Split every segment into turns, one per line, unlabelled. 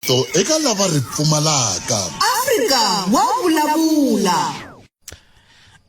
Kristo eka lava ri pfumalaka.
Afrika wa vulavula.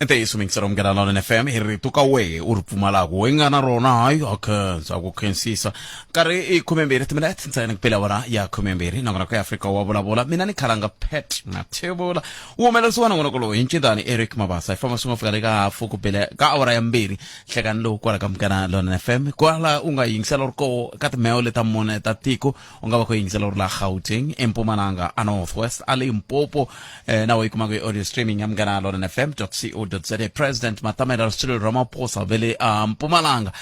Ente isu mingsara umgana lona FM hiri tuka we urpumalaku wengana rona hayi akhenza kukhensisa kari ikhumemberi timinute ntsena kuphela wona ya khumemberi nangona ku Africa wa vulavula mina ni khalanga pet na thebula umelelisi wana ngona kolo incindani Eric Mabasa ifama sunga fika ka hafu kuphela ka awara ya mbiri hlekani lo kwala ka mgana lona FM kwala unga yingisela ko ka timeo leta mone ta tiko unga ba ko yingisela la Gauteng eMpumalanga a Northwest a Limpopo na we kuma ku audio streaming ya mgana lona FM.co President Matamela Cyril Ramaphosa vele Mpumalanga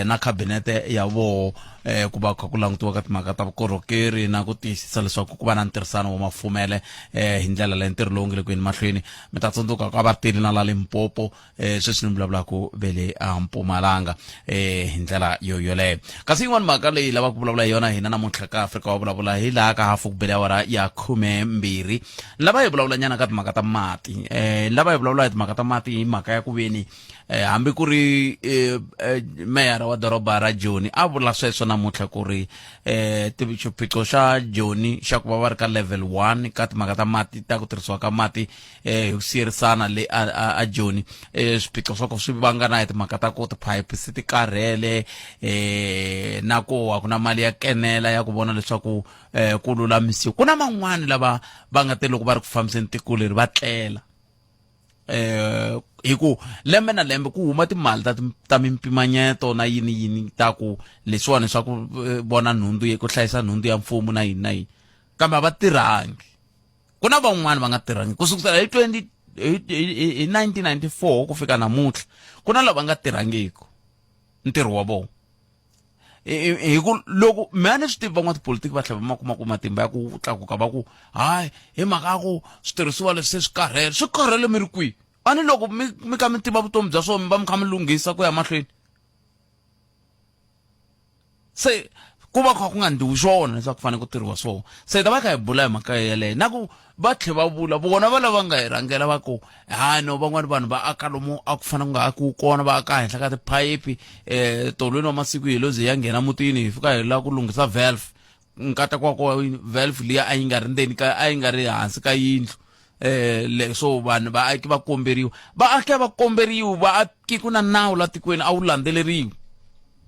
na cabinet ya vo kuba kulangutiwa ka timhaka ta vukorhokeri na ku tiyisisa leswaku ku va na ntirhisano wa mafumele hi ndlela leyi ntirho lowu nge le ku yeni mahlweni mi ta tsundzuka ka vatirhi na la Limpopo sweswi ni vulavulaka vele Mpumalanga hi ndlela yoleyo kasi yin'wana mhaka leyi lava ku vulavula hi yona hina namuntlha ka Afrika wa vulavula hi laha ka hafu ku bele awara ya 12 lava hi vulavula nyana ka timhaka ta mati lava hi vulavula hi timhaka ta mati hi mhaka ya ku veni hambi ku ri meyara wa doroba ra Joni a vula sweswo namuntlha ku ri xiphiqo xa Joni xa ku va va ri ka level 1 ka timhaka ta mati ta ku tirhisiwa ka mati hi ku siyerisana le a Joni swiphiqo swa ku swi vangana hi timhaka ta ku tipipe se ti karhele na ku a ku na mali ya kenela ya ku vona leswaku ku lulamisiwa ku na man'wani lava va nga te loko va ri ku fambiseni tiko leri va tlela hiku lembe na lembe ku huma timali ta mimpimanyeto na yini ta ku leswiwani swa ku vona nhundzu ku hlayisa nhundzu ya mfumo na yini kambe va tirhangi ku na van'wana va nga tirhangi ku sukela hi 1994 ku fika namuntlha ku na lava nga tirhangiki ntirho wa vona hiku loko mani swi tivi van'wana tipolitiki va tlhela va kuma matimba ya ku tlakuka va ku hayi hi mhaka ku switirhisiwa leswi swi karhele mi ri kwihi ani loko mi ka mi tiva vutomi bya swona va mi kha mi lunghisa ku ya mahlweni se ku va kha ku nga ndiwi swona leswaku fanele ku tirhiwa swona se ta va kha hi bula hi mhaka yeleyo na ku va tlhela va vula vona va lava nga hi rhangela va ku no van'wana vanhu va aka lomu a ku fana ku nga aku kona va aka henhla ka tiphayiphi tolweni wa masiku hi loze ya nghena mutini hi fika hi lava ku lunghisa valve nkata kwako valve liya a yi nga ri ndzeni ka a yi nga ri hansi ka yindlu so vanhu vaaki va komberiwa vaaki ku na nawu la tikweni a wu landzeleriwi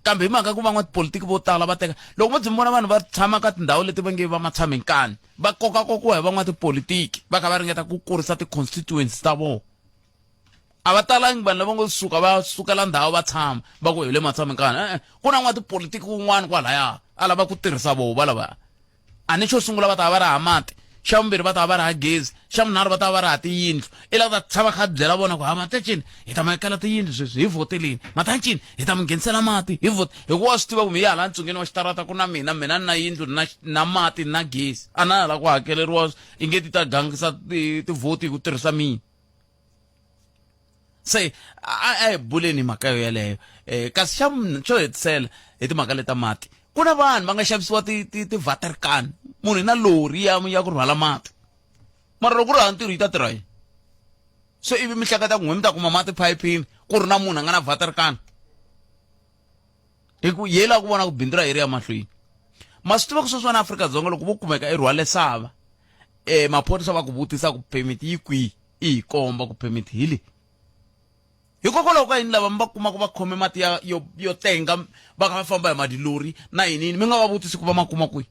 kambe hi mhaka ku van'wana tipolitiki vo tala va teka loko mo vona vanhu va tshama ka tindhawu leti va nge va ma tshame nkani va kokakokiwa hi van'wana tipolitiki va kha va ringeta ku kurisa ti-constituencies ta vona a va talangi vanhu lava ngo va sukela ndhawu va tshama va ku hi le matshame nkani ku na n'wana tipolitiki wun'wana kwalaya a lava ku tirhisa vona va lava a ni xo sungula va ta va ri ha mati xa vumbirhi va ta va ri ha gezi xa vunharhu va ta va ri ha tiyindlu i lava ta tshama kha byela vona ku matacini hi ta makela tiyindlu sweswi hi votelini matacini hi ta mi nghenisela mati hi vote hikuva swi tiva ku mi ya hala ntsungeni wa xitarata ku na mina na yindlu na mati na gezi a na hala ku hakeleriwa i nge ti ta gangisa tivoti hi ku tirhisa mina se a hi buleni mhaka yo yeleyo kasi xo hetisela hi timhaka leta mati ku na vanhu va nga xavisiwa ti-water can munhu na lori ya ku rhwala mati mara loko ri ha ntirho yi ta tirha yini so ivi mi hleketa ku n'we mi ta kuma mati phayipini ku ri na munhu a nga na water can hi ku yela ku vona ku bindzu ra heri ya mahlweni ma swi tiva ku sweswiwana Afrika-Dzonga loko vo kumeka i rhwale sava maphorisa va ku vutisa ku permit yi kwihi i hi komba ku permit hi le hikokwalaho ka yini lava mi va kuma ku va khome mati yo tenga va kha va famba hi madilori na yinini mi nga va vutisi ku va ma kuma kwihi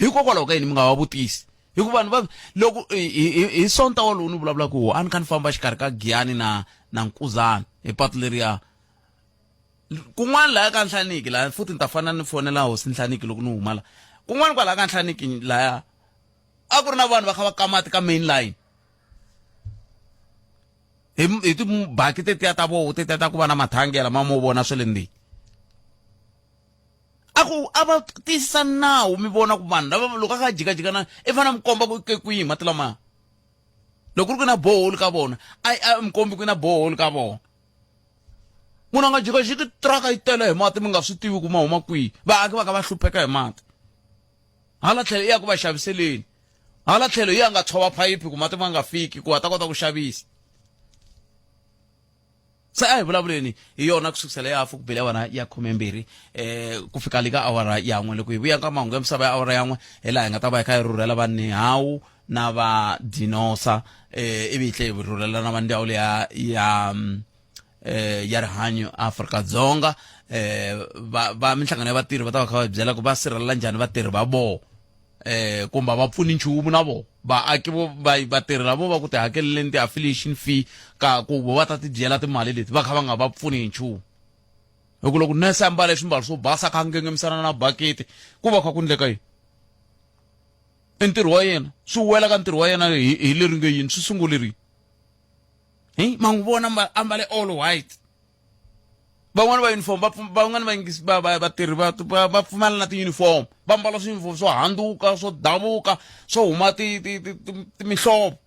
hikokwalaho ka yini mi nga va vutisi hikuva vanhu va loko hi sonta walowu ni vulavulaka wo a ni kha ni famba xikarhi ka Giyani na Nkuzana hi patu leriya kun'wana laya ka Nhlaniki laya futhi ni ta fana ni fonela hosi Nhlaniki loko ni huma la kun'wana kwalaya ka Nhlaniki laya a ku ri na vanhu va kha va kamati ka main line hi tibaki tetiya ta voho tetiya ta ku va na mathangi ya lama mo vona swe le ndzeni a va tiyisisa nawu mi vona ku vanhu lava loko a kha jikajikana i fana mi komba ku kwihi mati lamaya loko ri ku na boholi ka vona a mi kombi ku na boholi ka vona munhu a nga jikajiki traka yi tele hi mati mi nga swi tivi ku ma huma kwihi vaaki va ka va hlupheka hi mati hala tlhelo i ya ku va xaviseleni hala tlhelo i ya nga tshova phayiphi ku mati ma nga fiki ku a ta kota ku xavisa se a hi vulavuleni hi yona kusukisela ya hafu ku bile awara ya 12 ku fika lika awara ya 1 loko hi vuya ka mahungu ya misava ya awara ya 1 hi laha hi nga ta va hi kha hi rhurhela vanhu hawu na va dinosa ivi hi tlhe hi rhurhela na va ndhawu leya ya rihanyo Afrika-Dzonga va minhlangano ya vatirhi va ta va kha va byela ku va sirhelela njhani vatirhi va vo kumbe va pfuni nchumu na vo vaaki vo vatirhi lavo va ku ti hakeleleni ti-affiliation fee ka ku va ta ti dyela timali leti va kha va nga va pfuni hi nchumu hi ku loko nese ambale swimbalo swo basa kha ngengemisana na baketi ku va kha ku ndleka yini i ntirho wa yena swi wela ka ntirho wa yena hi leri nge yini swi sungulerini ma n'wi vona ambale all white van'wana va uniform van'wana vatirhi va pfumala na ti-uniform va mbala swiyunifomu swo handuka swo davuka swo huma timihlovo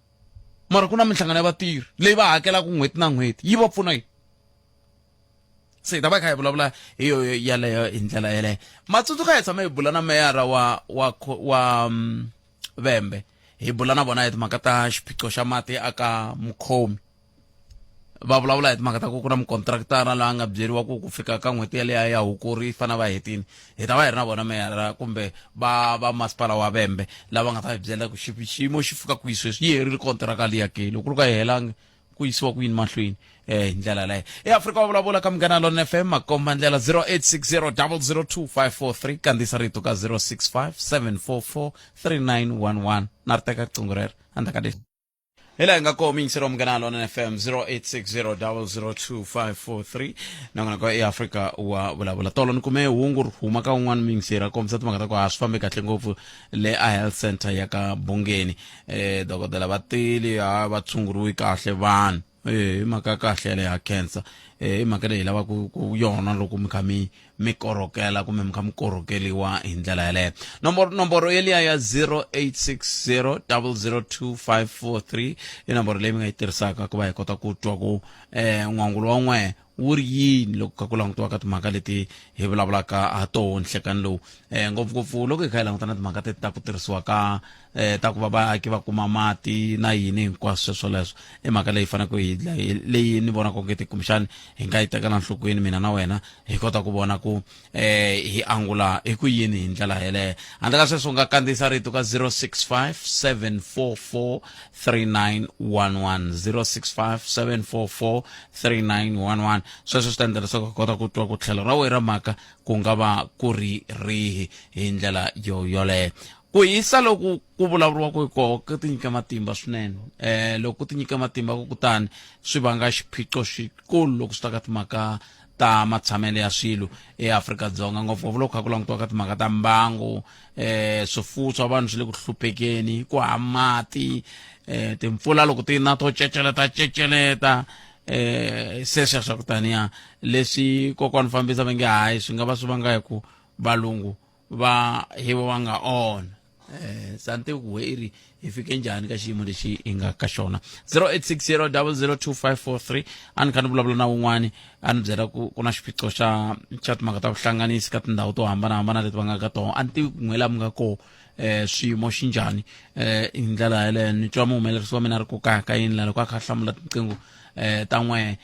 mara ku na minhlangano ya vatirhi leyi va hakelaka n'hweti na n'hweti yi va pfuna yini se hi ta va kha hi vulavula hi yaleyo hi ndlela yeleyo matsundzuka hi tshama hi bula na meyara wa Vhembe hi bula na vona hi timhaka ta xiphiqo xa mati aka Mukhomi va vulavula hi timhaka ta ku na mukontraktara laha nga byeriwa ku fika ka n'hweti yaleya ya Hukuri fana va hetini hi ta va hi ri na vona meyara kumbe va masipala wa Vhembe lava nga ta hi byela ku xiyimo xi fika kwihi sweswi yi herile kontraka liya ke loko ri ka yi helangi ku yisiwa ku yini mahlweni hi ndlela yaleyo eAfrika va vulavula ka Munghana Lonene FM makomba ndlela 0860002543 kandziyisa rito ka 0657443911 na ri teka riqingho rero andaka leswi hi laha hi nga koho miyingiselo Munghana Lonene FM 0860002543 nangona ka eAfrika wa vulavula tolo ni kume hungu ri huma ka un'wana miyingiseri a kombisa timhaka ta ku ha swi fambi kahle ngopfu le a health center ya ka Bungeni dokodela va tele va tshunguriwi kahle vanhu hi mhaka kahle yale ya cancer hi mhaka leyi lava ku yona loko mi kha mi korokela kumbe mi kha mi korokeliwa hi ndlela yaleyo nomboro yeliya ya 0860002543 i nomboro leyi mi nga yi tirhisaka ku va hi kota ku twa ku n'wangulo wa n'we wu ri yini loko ka ku langutiwa ka timhaka leti hi vulavulaka ha toho nhlekani lowu ngopfungopfu loko hi kha hi languta na timhaka teti ta ku tirhisiwa ka ta ku va vaaki va kuma mati na yini hinkwaswo sweswoleswo i mhaka leyi faneleke leyi ni vonaka ongeti kumbexani hi nga yi tekela nhlokweni mina na wena hi kota ku vona ku hi angula hi ku yini hi ndlela yeleyo handle ka sweswo nga kandziyisa rito ka 0657443911 0657443911 sweswo swi ta endla leswaku hi kota ku twa ku tlhelo ra wena ra mhaka ku nga va ku ri rihi hi ndlela yoleyo ku hisa loko ku vulavuriwaka hi koho ku ti nyika matimba swinene loko ku ti nyika matimba ku kutani swi vanga xiphiqo xikulu loko swi ta ka timhaka ta matshamelo ya swilo eAfrika-Dzonga ngopfungopfu loko kha ku langutiwa ka timhaka ta mbangu swifuwo swa vanhu swi le ku hluphekeni ku ha mati timpfula loko ti na to ceceleta sweswo swa ku taniya leswi kokwani fambisa va nge hayi swi nga va swi vanga hi ku valungu va nga on sante ku heri hi fike njhani ka xiyimo lexi hi nga ka xona 0860002543 a ni kha ni vulavula na wun'wani a ni byela ku na xiphiqo xa timhaka ta vuhlanganisi ka tindhawu to hambanahambana leti va nga ka tona a ni tivi ku n'wela mi nga koho swiyimo xi njhani hi ndlela yaleyo ni twa muhumelerisi wa mina ri ku ka yini la loko a kha hlamula tinqingho ta n'we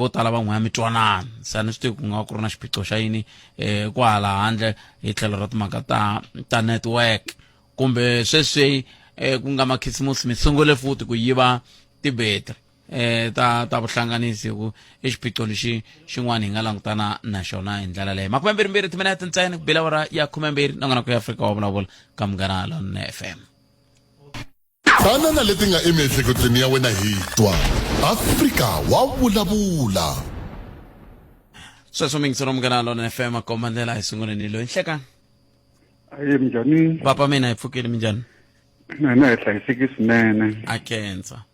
vo tala va n'we mi twanana sa ni swi tivi ku nga ku ri na xiphiqo xa yini ku hala handle hi tlhelo ra timhaka ta network kumbe sweswi ku nga makhisimusi mi sungule futhi ku yiva tibetri ta vuhlanganisi ku i xiphiqo lexi xin'wana hi nga langutana na xona hi ndlela leyo 22 timinete ntsena ku bela awara ya 12 nangona ku ya Afrika wa vulavula ka Munghana Lonene FM
tana na leti nga emiehleketweni ya wena hi twa Afrika wa vulavula
sweswo mingiselo Munghana Lonene FM akomba ndlela hi sunguleni loyi nhlekani
ayi minjhani
papa mina hi pfukile minjhani
na hi hlayiseki swinene
a kensa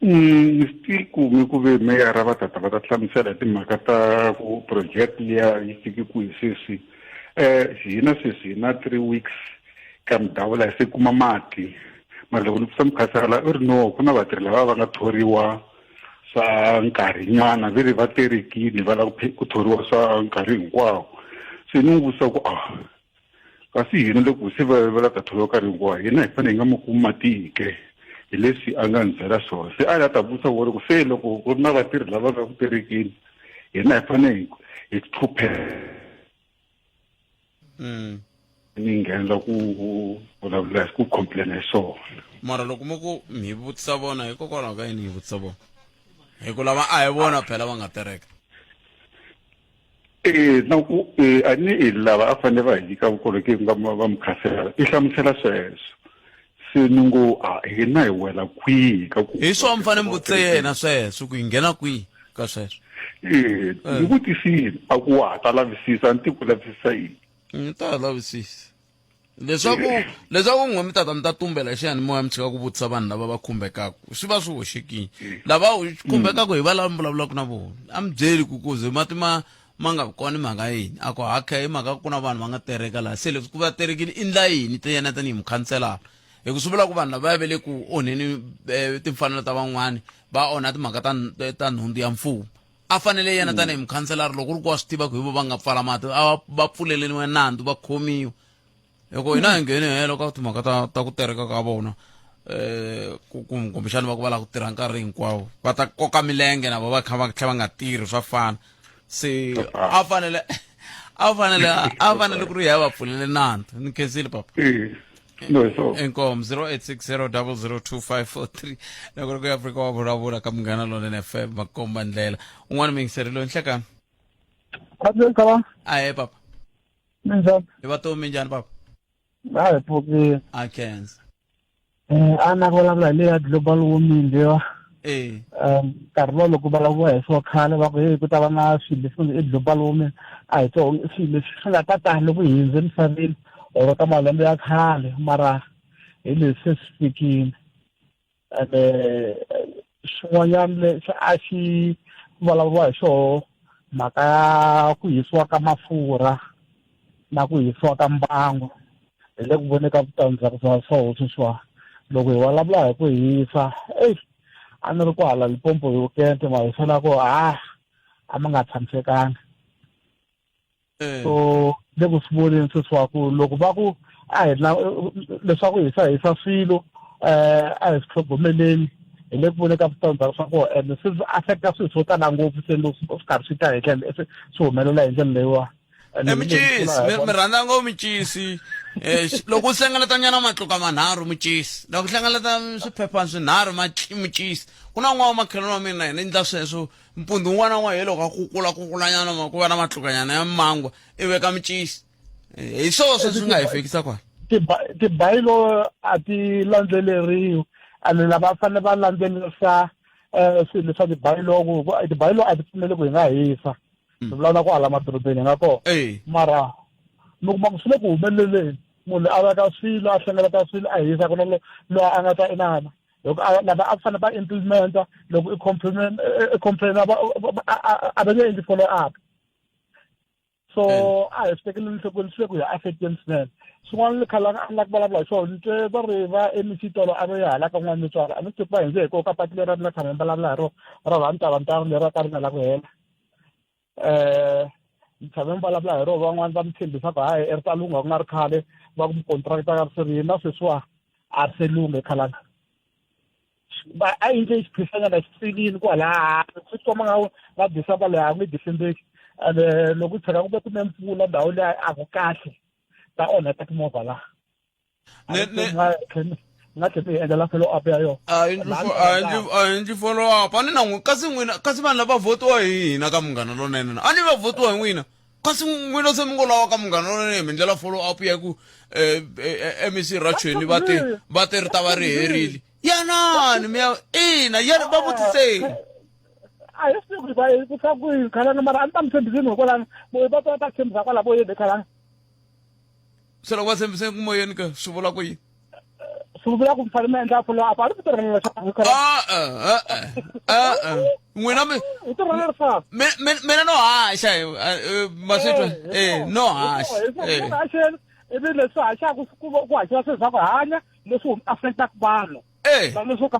ni swi kumi ku ve meyara va ta hlamusela hi timhaka ta ku project liya yi fike ku hi sweswi hina sweswi hi na 3 weeks ka ndhawu laha se kuma mati mara loko ni pfusa mukhasala u ri no ku na vatirhi lava va nga thoriwa swa nkarhinyana ve ri va terekile va lava ku thoriwa swa nkarhi hinkwawo se ni n'wi vutisa ku kasi hina loko se va ta thoriwa nkarhi hinkwawo hina hi fanele hi nga ma kumi mati ke hi leswi a nga ndzi byela swona se a ta vutisa ku ri ku se loko ku ri na vatirhi lava nga ku terekeni hina hi fanele hi ni nghenela ku vulavula ku complain hi swona
mara loko mo ku mi vutisa vona hikokwalaho ka yini hi vutisa vona hi ku lava a hi vona phela va nga tereka
na ku a ni lava a fanele va hi nyika vukorhokeri va mukhasela i hlamusela sweswo se ni ngo hina hi wela kwihi ka ku
hi swo mi fanele mi vutise yena sweswo ku hi nghena kwihi ka sweswo
ni vutisile a ku wa ta lavisisa ni ti ku lavisisa yini
ni ta lavisisa leswaku n'we mi tata mi ta tumbela xiyanimoya mi tshika ku vutisa vanhu lava va khumbekaka swi va swi hoxekile lava khumbekaka hi va lava mi vulavulaka na vona a mi byeli ku kuze mati ma nga kona mhaka yini a ku hakha hi mhaka ku na vanhu va nga tereka laha se leswi ku va terekile i ndla yini ta yena tanihi mukhanselara hi ku swi vula ku vanhu lava va le ku onheni timfanelo ta van'wani va onha timhaka ta nhundzu ya mfumo a fanele yena tanihi mukhanselara loko ri ku wa swi tiva ku hi vo va nga pfala mati a va pfuleleniwe nandzu va khomiwa hikuva hina hi ngheni helo ka timhaka ta ku tereka ka vona kumbexani va ku va lava ku tirha nkarhi hinkwawo va ta koka milenge na va tlhela va nga tirhi swa fana se a fanele ku ri hi va pfulele nandzu ni khensile papa enkom 0860002543 loko ri ku Afrika wa vulavula ka Munghana Lonene FM makomba ndlela un'wana mi yingiserile nhlekani ahe papa hi vatomi njhani papa
hayi pfuki
a khensa
a na vulavula hi le ya global warming lewa nkarhi lowu loko vulavuriwa hi swo khale va ku ku ta va na swilo leswi i global warming a hi swilo leswi swi nga ta tani loko hi hundze misaveni or ka malembe ya khale mara hi leswi swi fikile ende xin'wanyana lexi a xi vulavuriwa hi xona mhaka ya ku hisiwa ka mafurha na ku hisiwa ka mbangu hi le ku voneka vutandzhaku bya swoho sweswiwa loko hi vulavula hi ku hisa a ni ri ku hala Limpopo hi Wukente ma hi fela ku a ma nga tshamisekanga so le ku swi voneni sweswiwa ku loko va ku a hi na leswaku hisa swilo a hi swi tlhogomeleni hi le ku voneka vutandzhaku swa kona ende swi affecta swilo swo tala ngopfu se loko swi karhi swi ta hi ndlela swi humelela hi ndlela leyiwa
Micisi mi rhandza ngopfu micisi loko u hlengeleta nyana matluka manharhu micisi loko u hlengeleta swiphephana swinharhu micisi ku na n'wana wa makhelwana wa mina yena endla sweswo mpundu wun'wana na n'wana hi loko a kukula nyana ku va na matlukanyana ya mangwa i veka micisi hi swona sweswi nga hi fikisa kwala
tibayilo a ti landzeleriwi ane lava fanele va landzelerisa swilo swa tibayilo a ti pfumeli ku hi nga hisa swi vulavula ku hala madorobeni nga kona mara loko ma ku swi le ku humeleleni munhu a veka swilo a hlengeleta swilo a hisa ku na loyi a nga ta inana loko lava a fanele va implementa loko i complain a va nge endli follow up so a hi swi tekeli enhlokweni swi le ku hi affecteni swinene swin'wana lekhala a la ku vulavula hi swona ni twe va ri va emisitolo a va yi hala ka n'wana mitswari a ni swi va hi ndze hi koho ka pati leri a ni nga tshama hi vulavula hi rona ra vantavantava leri a ka ri nga la ku hela ni tshame mi vulavula hi rona van'wani va mi tshembisa ku hayi ri ta lungha ku nga ri khale va ku mi contracta ka ri swi ri na sweswiwa a ri se lungha khalanga a yi nge xiphisanyana xipfinini kwalaha swi toma nga va disa va leha nge difendeki ende loko u tshika ku ve kume mpfula ndhawu leyi a ku kahle ta onheta timovha laha nga tlhela hi endlela follow up ya yona
a hi ndzi follow up a ni na n'wi kasi vanhu lava votiwa hi hina ka Munghana Lonene a ni va votiwa hi n'wina kasi n'wina se mi ngo lava ka Munghana Lonene mi ndlela follow up ya ku MEC Rachweni va te ri ta va ri herile yanani mi ya ina yana va vutiseni
a hi swi va hi ku sa ku khalanga mara a ni ta mi tshembiseni hikwalaho voyi va ta tshembisa kwalaho vo yini khalanga
se loko va tshembiseni ku moyeni ka swi vula ku yini
swi vula ku mi fanele mi endla follow up a ri ku tirhela leswaku
n'wina
hi tirhela leswaku
mina no haxa masitwa no haxa
ivi leswi haxaku ku haxiwa swilo swa ku hanya leswi affectaka vanhu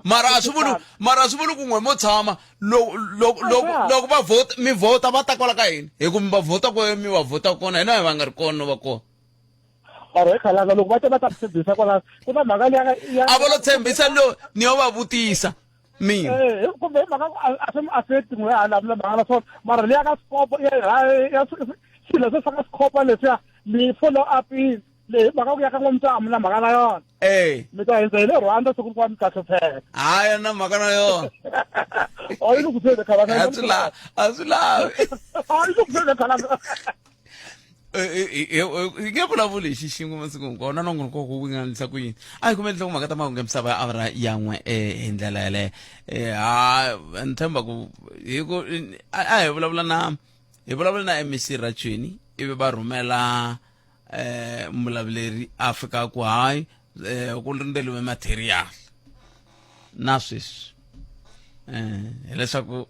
mara a swi vuli ku n'we mo tshama loko va vota mi vota va ta kwala ka hina hi ku mi va vota mi va vota kona hina hi va nga ri kona no va kona
mara hi khalanga loko va te va ta tshembisa kwala ku na mhaka ya
a vo lo tshembisa lo ni yo va vutisa mina
kumbe mhaka a swi affect n'we halamula mhaka na swona mara leya ka scope ya swilo swi swa ka scope leswiya mi follow up le mhaka ku ya ka n'wamutsamu na mhaka na yona mi ta hundza hi le Rwanda siku rin'wana mi ta hlupheka
haya na mhaka na yona
yi ni ku sele khalanga
a swi lavi
yi ni ku sele khalanga
hi nge vulavuli hi xixingu masiku hinkwawo na nongonoko ku winganisa ku yini a hi kumele loko mhaka ta mahungu ya misava ya avara yan'we hi ndlela yaleyo ni tshemba ku a hi vulavula na MEC Rachweni ivi va rhumela mulavuleri a fika ku hayi ku rindzeliwe material na sweswi hileswaku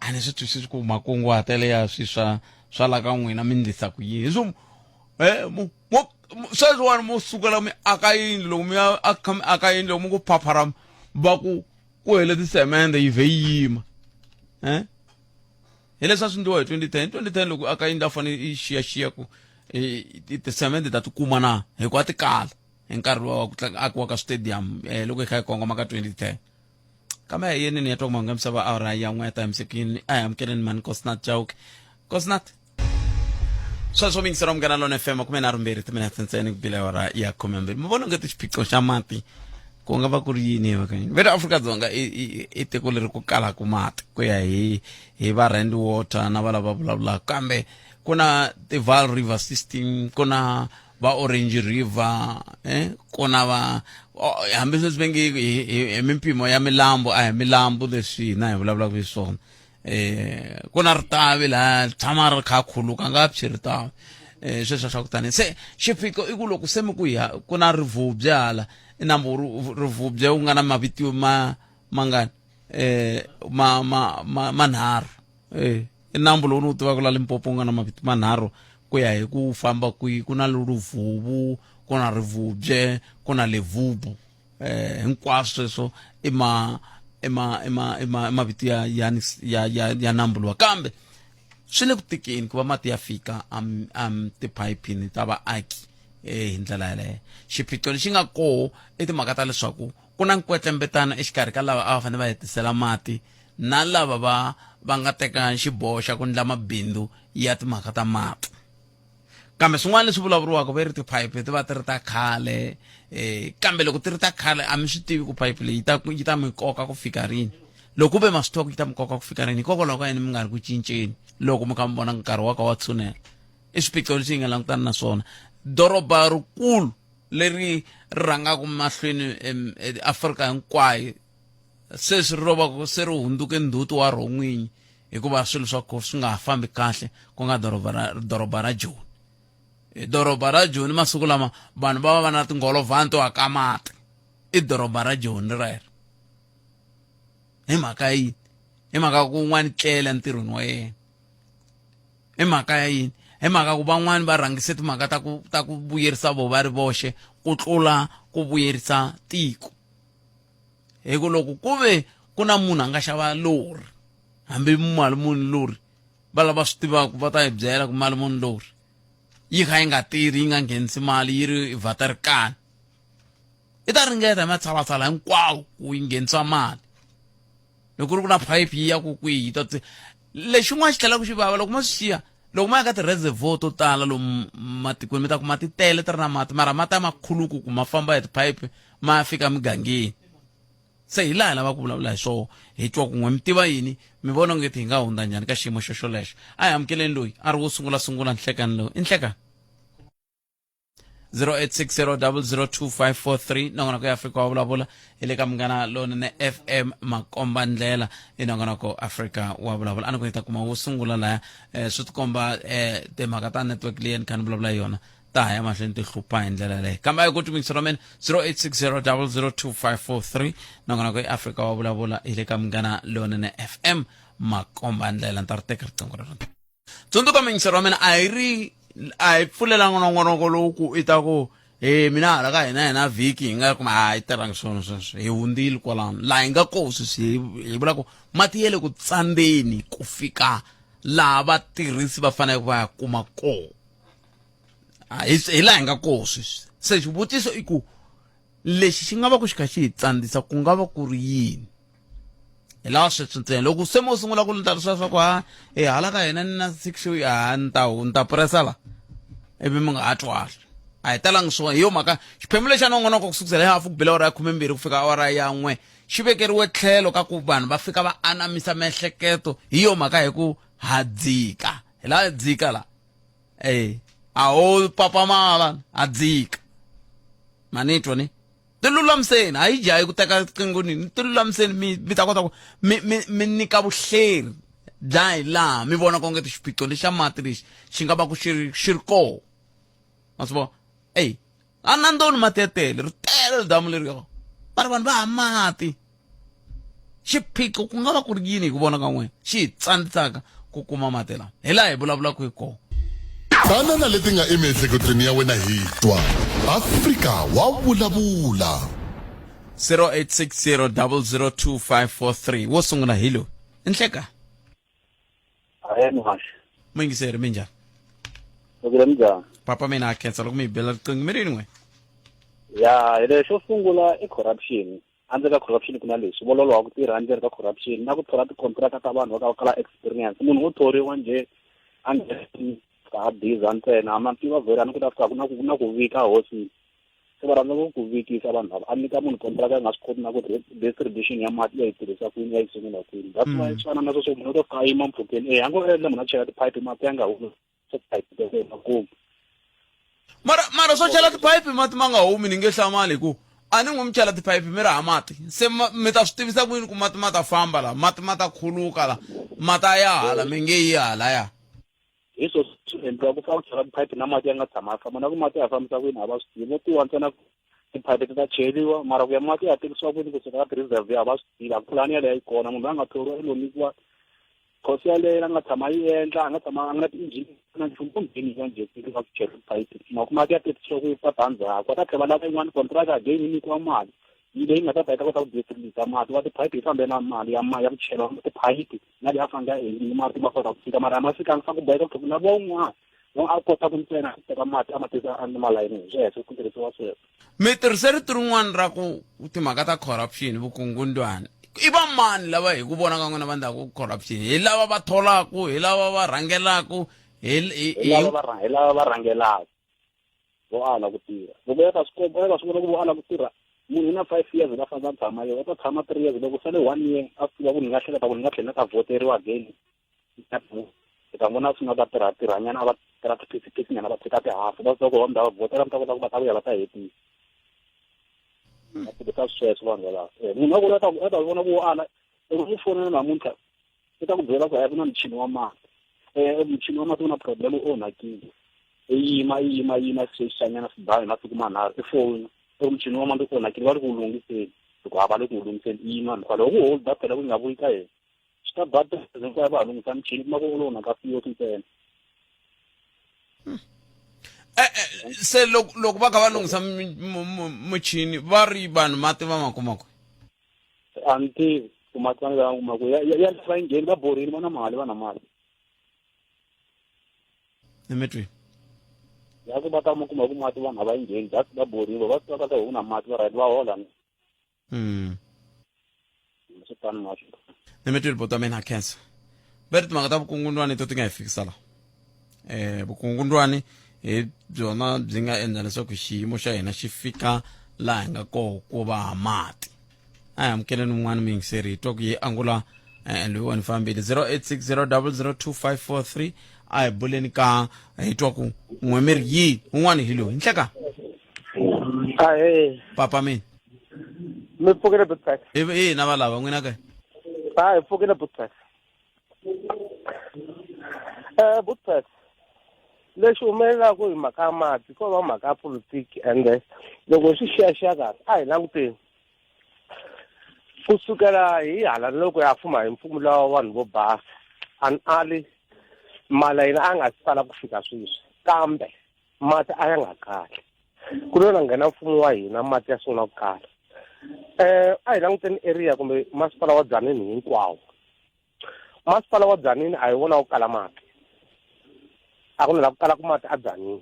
a ni swi twisisi ku makunguhatelo ya swi swa la ka n'wina mi ndlisa ku yini so sweswiwani mo sukela mi aka yindlu loko mi ya aka yindlu loko mi ku phaphara va ku hele tisemende yi vhe yi yima hi leswi a swi endliwa hi 2010 loko aka yindlu a fanele yi xiyaxiya ku tisemende ta tikuma na hikuva a ti kala hi nkarhi wa ku akiwa ka stadium loko hi kha hi kongoma ka 2010 kambe hi yini ni ya twa ku mahungu ya misava a ra yan'we ya ta emsekini a hi amukeleni mani Kosnat Chauke Kosnat sweswo mingisera Munghana Lonene FM 12 timinete ntsena ku bile awara ya 12 mi vona ngati xiphiqo xa mati ku nga va ku ri yini vakanyini veta Afrika-Dzonga i tiko leri ku kalaku mati ku ya hi va Rand Water na va lava vulavulaka kambe ku na ti-Vaal River system ku na va Orange River ku na va hambi sweswi va nge hi mimpimo ya milambu a hi milambu leswi na hi vulavulaka hi swona ku na ritavi laha tshama ri kha khuluka nga pyi ritavi sweswo swa ku tani se xiphiqo i ku loko se mi ku na rivubye hala i nambu rivubye wu nga na mavitiwe mangani manharhu i nambu lowu ni wu tivaka la Limpopo wu nga na mavito manharhu ku ya hi ku famba kwihi ku na Luvubu ku na rivubye ku na Levubu hinkwaswo sweswo i mavito ya nambu luwa kambe swi le ku tikeni ku va mati ya fika tipayipini ta vaaki hi ndlela yaleyo xiphiqo lexi nga koho i timhaka ta leswaku ku na nkwetlembetano exikarhi ka lava a va fanele va hetisela mati na lava va nga teka xiboho xa ku ndla mabindzu ya timhaka ta mati kambe swin'wana leswi vulavuriwaka va ri tiphayiphi ti va ti ri ta khale kambe loko ti ri ta khale a mi swi tivi ku phayiphi leyi yi ta mi koka ku fika rini loko ve ma swi tiva ku yi ta mi koka ku fika rini hikokwalaho ka yini mi nga ri ku cinceni loko mi kha mi vona nkarhi wa ka wa tshunela i swiphiqo leswi hi nga langutana na swona doroba rikulu leri rhangaka mahlweni Afrika hinkwayo se ri rova se ri hunduke ndzhuti wa rona n'winyi hikuva swilo swa koho swi nga ha fambi kahle ku nga doroba ra Joni doroba ra Joni masiku lama vanhu va va na tingholovhani to aka mati i doroba ra Joni rero hi mhaka yini hi mhaka ku un'wana tlela ntirhweni wa yena hi mhaka ya yini hi mhaka ku van'wani va rhangise timhaka ta ku vuyerisa vo va ri voxe ku tlula ku vuyerisa tiko hi ku loko ku ve ku na munhu a nga xava lori hambi mali muni lori va lava swi tivaka va ta hi byela ku mali muni lori yi kha yi nga tirhi yi nga nghenisi mali yi ri vaterikani i ta ringeta hi matshalatshala hinkwawo ku yi nghenisa mali loko ri ku na phayiphi yi ya ku kwihi yi ta lexin'wana xi tlhelaka xi vava loko ma swi xiya loko ma ya ka ti-reservoir to tala lomu matikweni mi ta ku mati tele ti ri na mati mara mati ya makhuluku ku ma famba hi tiphayiphi ma ya fika migangeni se hi laha hi lava ku vulavula hi swona hi twa ku n'we mi tiva yini mi vona ngeti hi nga hundza njhani ka xiyimo xo xolexo a hi amukeleni loyi a ri wo sungula nhlekani lowu i nhlekani 0860002543 nongonoko ya Afrika wa vulavula hi le ka Munghana Lonene FM makomba ndlela i nongonoko Afrika wa vulavula a ni ku heta kuma wo sungula laya swi tikomba timhaka ta network leyi ni kha ni vulavula yona ta haya mahlweni ti hlupha hi ndlela leyi kambe a yi koti mingisero mene 0860002543 nongonoko ya Afrika wa vulavula hi le ka Munghana Lonene FM makomba ndlela ni ta ri teka riqingho rero tsundzuka mingisero mene a hi pfulelangi nongonoko lowu ku i ta ku mina hala ka hina vhiki hi nga kuma a yi tirhangi swona sweswo hi hundzile kwalano laha hi nga koho sweswi hi vula ku mati ya le ku tsandzeni ku fika laha vatirhisi va faneleke va ya kuma koho hi laha hi nga koho sweswi se xivutiso i ku lexi xi nga va ku xi kha xi hi tsandzisa ku nga va ku ri yini hi laha sweswi ntsena loko se mo sungula ku lita leswiya swa ku hala ka hina ni na 6 ni ta presa la ivi mi nga ha twali a hi talangi swona hi yo mhaka xiphemu lexi a nongonoko ku sukusela hi hafu ku bela awara ya 12 ku fika awara ya 1 xi vekeriwe tlhelo ka ku vanhu va fika va anamisa miehleketo hi yo mhaka hi ku ha dzika hi laha hi dzika la a ho papamala ha dzika manitwa ni tilulamiseni a hi jahi ku teka qingoni tilulamiseni mi ta kota ku mi nyika vuhleri bya hi laha mi vona konge xiphiqo lexi xa mati lexi xi nga va ku xi ri koho ma swi vona a nandzoni mati ya tele ri tele damu leri mara vanhu va ha mati xiphiqo ku nga va ku ri yini hi ku vona ka n'wina xi hi tsandzisaka ku kuma mati lama hi laha hi vulavulaka hi kona
tanana leti nga emiehleketweni ya wena hi twa Afrika wa vulavula
0860002543 wo sungula hilo enhleka
Muhash.
Mwingiseri minjani
Lokile mjani.
papa mina a khensa loko mi hi bela riqingho mi rini n'we
Ya, xo sungula i corruption. Anze ka corruption kuna leswi vololo wa ku tirha anze ka corruption na ku thola ti-contract ta vanhu va kala experience. Munhu wo thoriwa nje ande ka biza ntsena amativa vhera ni ku ta fika ku na ku vika hosi. Se va rhandza ku vikisa vanhu lava a nyika munhu contract a nga swi koti na ku distribution ya mati ya yi tirhisa kwini ya yi sungula kwini. That's why swana na sweswo munhu u to fika a yima mpfhukeni a ngo endla munhu a chela tipipe mati ya nga humi se tipipe to makumu.
mara swo chela tiphayiphi mati ma nga humi ni nge hlamali hi ku a ni n'wi mi chela tiphayiphi mi ri ha mati se mi ta swi tivisa kwini ku mati ma ta famba la mati ma ta khuluka la mati a ya hala mi nge yi hala ya
Hi swo swi endliwa ku fika ku chela tiphayiphi na mati ya nga tshama famba na ku mati ya fambisa kwini a va swi tivi vo tiwa ntsena tiphayiphi ti ta cheriwa mara ku ya mati ya tirhisiwa kwini kusuka ka ti-reserve a va swi tivi a pulani yaleyo yi kona munhu a nga thoriwa i lo nyikiwa khosi yaleyo a nga tshama yi endla a nga tshama a nga na ti-engine na nchumu kumbeni va njhe ka ku chela tiphayiphi mara ku mati ya tirhisiwa ku yi pata ndzhaku va ta tlhela va lava yin'wana contract again yi nyikiwa mali yi leyi nga ta kota ku distribute mati wa tiphayiphi yi fambe na mali ya ku chela tiphayiphi na leyi a fanga endlini mati ma kota ku fika mara ma fikanga fa ku boheka ku na van'wana a kota ku ntsena teka mati a ma tisa malayini sweswo ku tirhisiwa sweswo
mi tirhise rito rin'wana ra ku timhaka ta corruption vukungundwana i va mani lava hi ku vona ka n'wina va ndlaku corruption hi lava va tholaku hi lava va rhangelaku
hi lava va rhangelaka vo ala ku tirha loko ya ta sungula ku vo ala ku tirha munhu na 5 years la famba tshama yo ta tshama 3 years loko sale 1 year a fika ku ni nga hleketa ku ni nga tlhela ka voteriwa again ta vona swi nga ta tirhanyana va tirha tiphisi nyana va tshika tihafu va soko homda va votera mi ta kota ku va ta vuya va ta hetisa a tirhisa sweswo vanhu valava munhu a ku a ta vona ku ala loko mu fonela namuntlha i ta ku byela ku a ku na muchini wa mati muchini wa mati wu na problem u onhakile yima swixanyana swibahi masiku manharhu i foni loko muchini wa mati u onhakile va ri ku wu lungiseni loko a va le ku wu lungiseni yima hikwalaho ku hold phela ku nga vuyi ka yena swi ta bata hinkwavo va ha lungisa muchini kuma ku u lo onhaka fiyo ntsena
se loko va kha va lunghisa muchini va ri vanhu mati va ma kumako
a ni tivi ku mati va nga kuma ku ya va ngheni va borini va na mali
mi twi
ya ku va ta ma kuma ku mati vanhu a va ngheni just va borile va swi kota ku na mati va right va hola swi tani na swo
ni mi twi ripoto wa mina ha khensa va ri timhaka ta vukungundwani to ti nga hi fikisa la vukungundwani hi byona byi nga endla leswaku xiyimo xa hina xi fika laha hi nga koho ku va mati a hi amukeleni un'wana miyingiseri hi twa ku yi angula loyiwani fambile 0860002543 a hi buleni ka hi twa ku n'we mi ri yini un'wana hi loyi nhleka papa mina
mi pfukile butsaka
i na valava n'wina kaya
hi pfukile butsaka butsaka lexi humelelaku hi mhaka ya mati ko va mhaka ya politiki ende loko swi xiyaxiya kahle a hi languteni kusukela hi hala loko ya fuma hi mfumo lawa vanhu vo basa ali mali yina a nga sala ku fika sweswi kambe mati a ya nga kahle ku lo na nghena mfumo wa hina mati ya sungula ku kahle a hi languteni area kumbe masipala wa Tzaneen hinkwawo masipala wa Tzaneen a hi vona ku kala mati a ku na ku kala ku mati a Tzaneen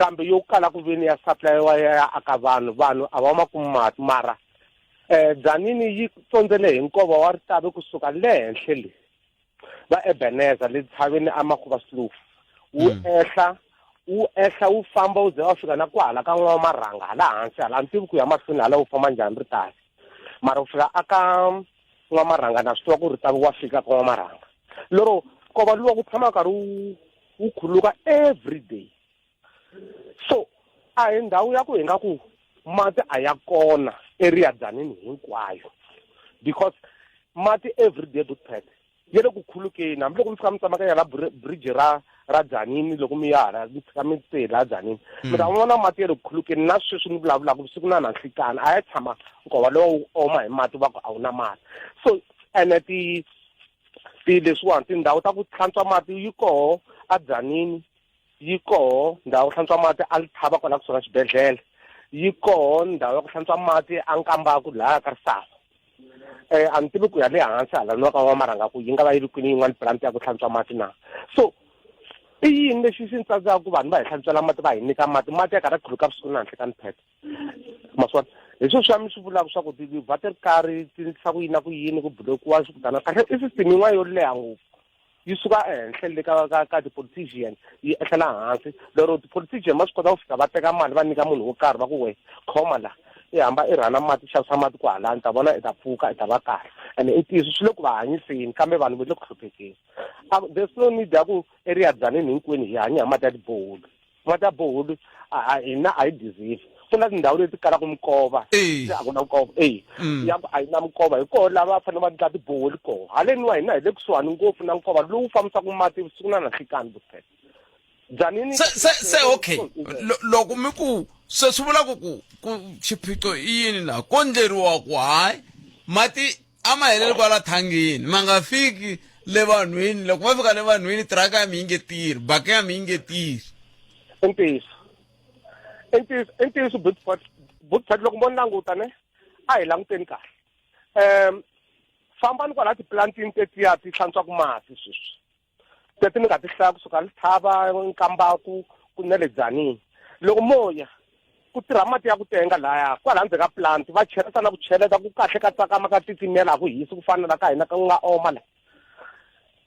kambe yo kala ku veni ya supply wa ya aka vanhu a va ma kuma mara Dzanini yi tsondzele hi nkova wa Ritavi kusuka le henhle le va Ebeneza le tshaveni Amakhuva Slough wu ehla wu famba wu ze wa fika na kwala ka N'wamaranga hala hansi hala ntivi ku ya mahlweni hala wu famba njhani Ritavi mara wu fika aka N'wamaranga na swi tiva ku Ritavi wa fika ka N'wamaranga lero nkova luwa ku tshama nkarhi wu khuluka every day so a hi ndhawu ya ku hi nga ku mati a ya kona area Dzanini hinkwayo because mati everyday Buthpet yele ku khulukeni hambi loko mi fika mi tsamaka ya la bridge ra Dzanini loko mi yara mi fika mi tsela Dzanini mi ta vona mati yele ku khulukeni na sweswi ni vulavulaka siku na nanhlikani a ya tshama nkova lowu oma hi mati va ku a wu na mati so ene ti leswiwani tindhawu ta ku hlantswa mati yi koho a Dzanini yi koho ndhawu hlantswa mati a Lithaba kwala kusuka xibedhlele yi koho ndhawu ya ku hlantswa mati a Nkambako laha ka Risava a ni tivi ku ya le hansi hala niwa ka N'wamaranga ku yi nga va yi ri kwini yin'wana plant ya ku hlantswa mati na so i yini lexi xi ni tsandzaka ku vanhu va hi hlantswela mati va hi nyika mati ya karhi khuluka vusiku na nhlekani pheta maswona leswi swa mi swi vulaka swa ku ti-waterkari ti ndlisa ku yini na ku yini ku bulokiwa swikutana kahle i system yin'wana yo leha ngopfu yi suka ehenhla le ka ti-politician yi ehlela hansi lero ti-politician ma swi kota ku fika va teka mali va nyika munhu wo karhi va ku we khoma la i hamba i rhana mati xavisa mati ku halani ta vona i ta pfuka i ta va kahle ene i ntiyiso swi le ku va hanyiseni kambe vanhu va le ku hluphekeni there's no need ya ku area Dzanini hinkwenu hi hanya hi mati ya tiboholi mati ya boholi hina a yi deserve ku na tindhawu leti kalaka mikova a ku na nkova ya a yi na mikova hi koho lava va fanele va ndla tiboholi koho haleni wa hina hi le kusuhani ngopfu na nkova lowu fambisaka mati siku na nanhlikani Buthpet Dzanini
se okay loko mi ku se swi vula ku xiphiqo i yini la ko ndleriwa ku hayi mati a ma heleli kwala thangeni ma nga fiki le vanhwini loko ma fika le vanhwini tiraka ya mi yi nge tirhi baki ya mi yi nge tirhi
ntiyiso Buthpet loko mo ni languta ne a hi languteni kahle fambani kwala tiplantini tetiya ti hlantswaku mati sweswi teti ni nga ti hlaya kusuka Lithaba Nkambako ku na le Dzanini loko moya ku tirha mati ya ku tenga laya kwala ndzeni ka plant va cheleta na ku cheleta ku kahle ka tsakama ka titimela ku hisi ku fana na ka hina ka nga oma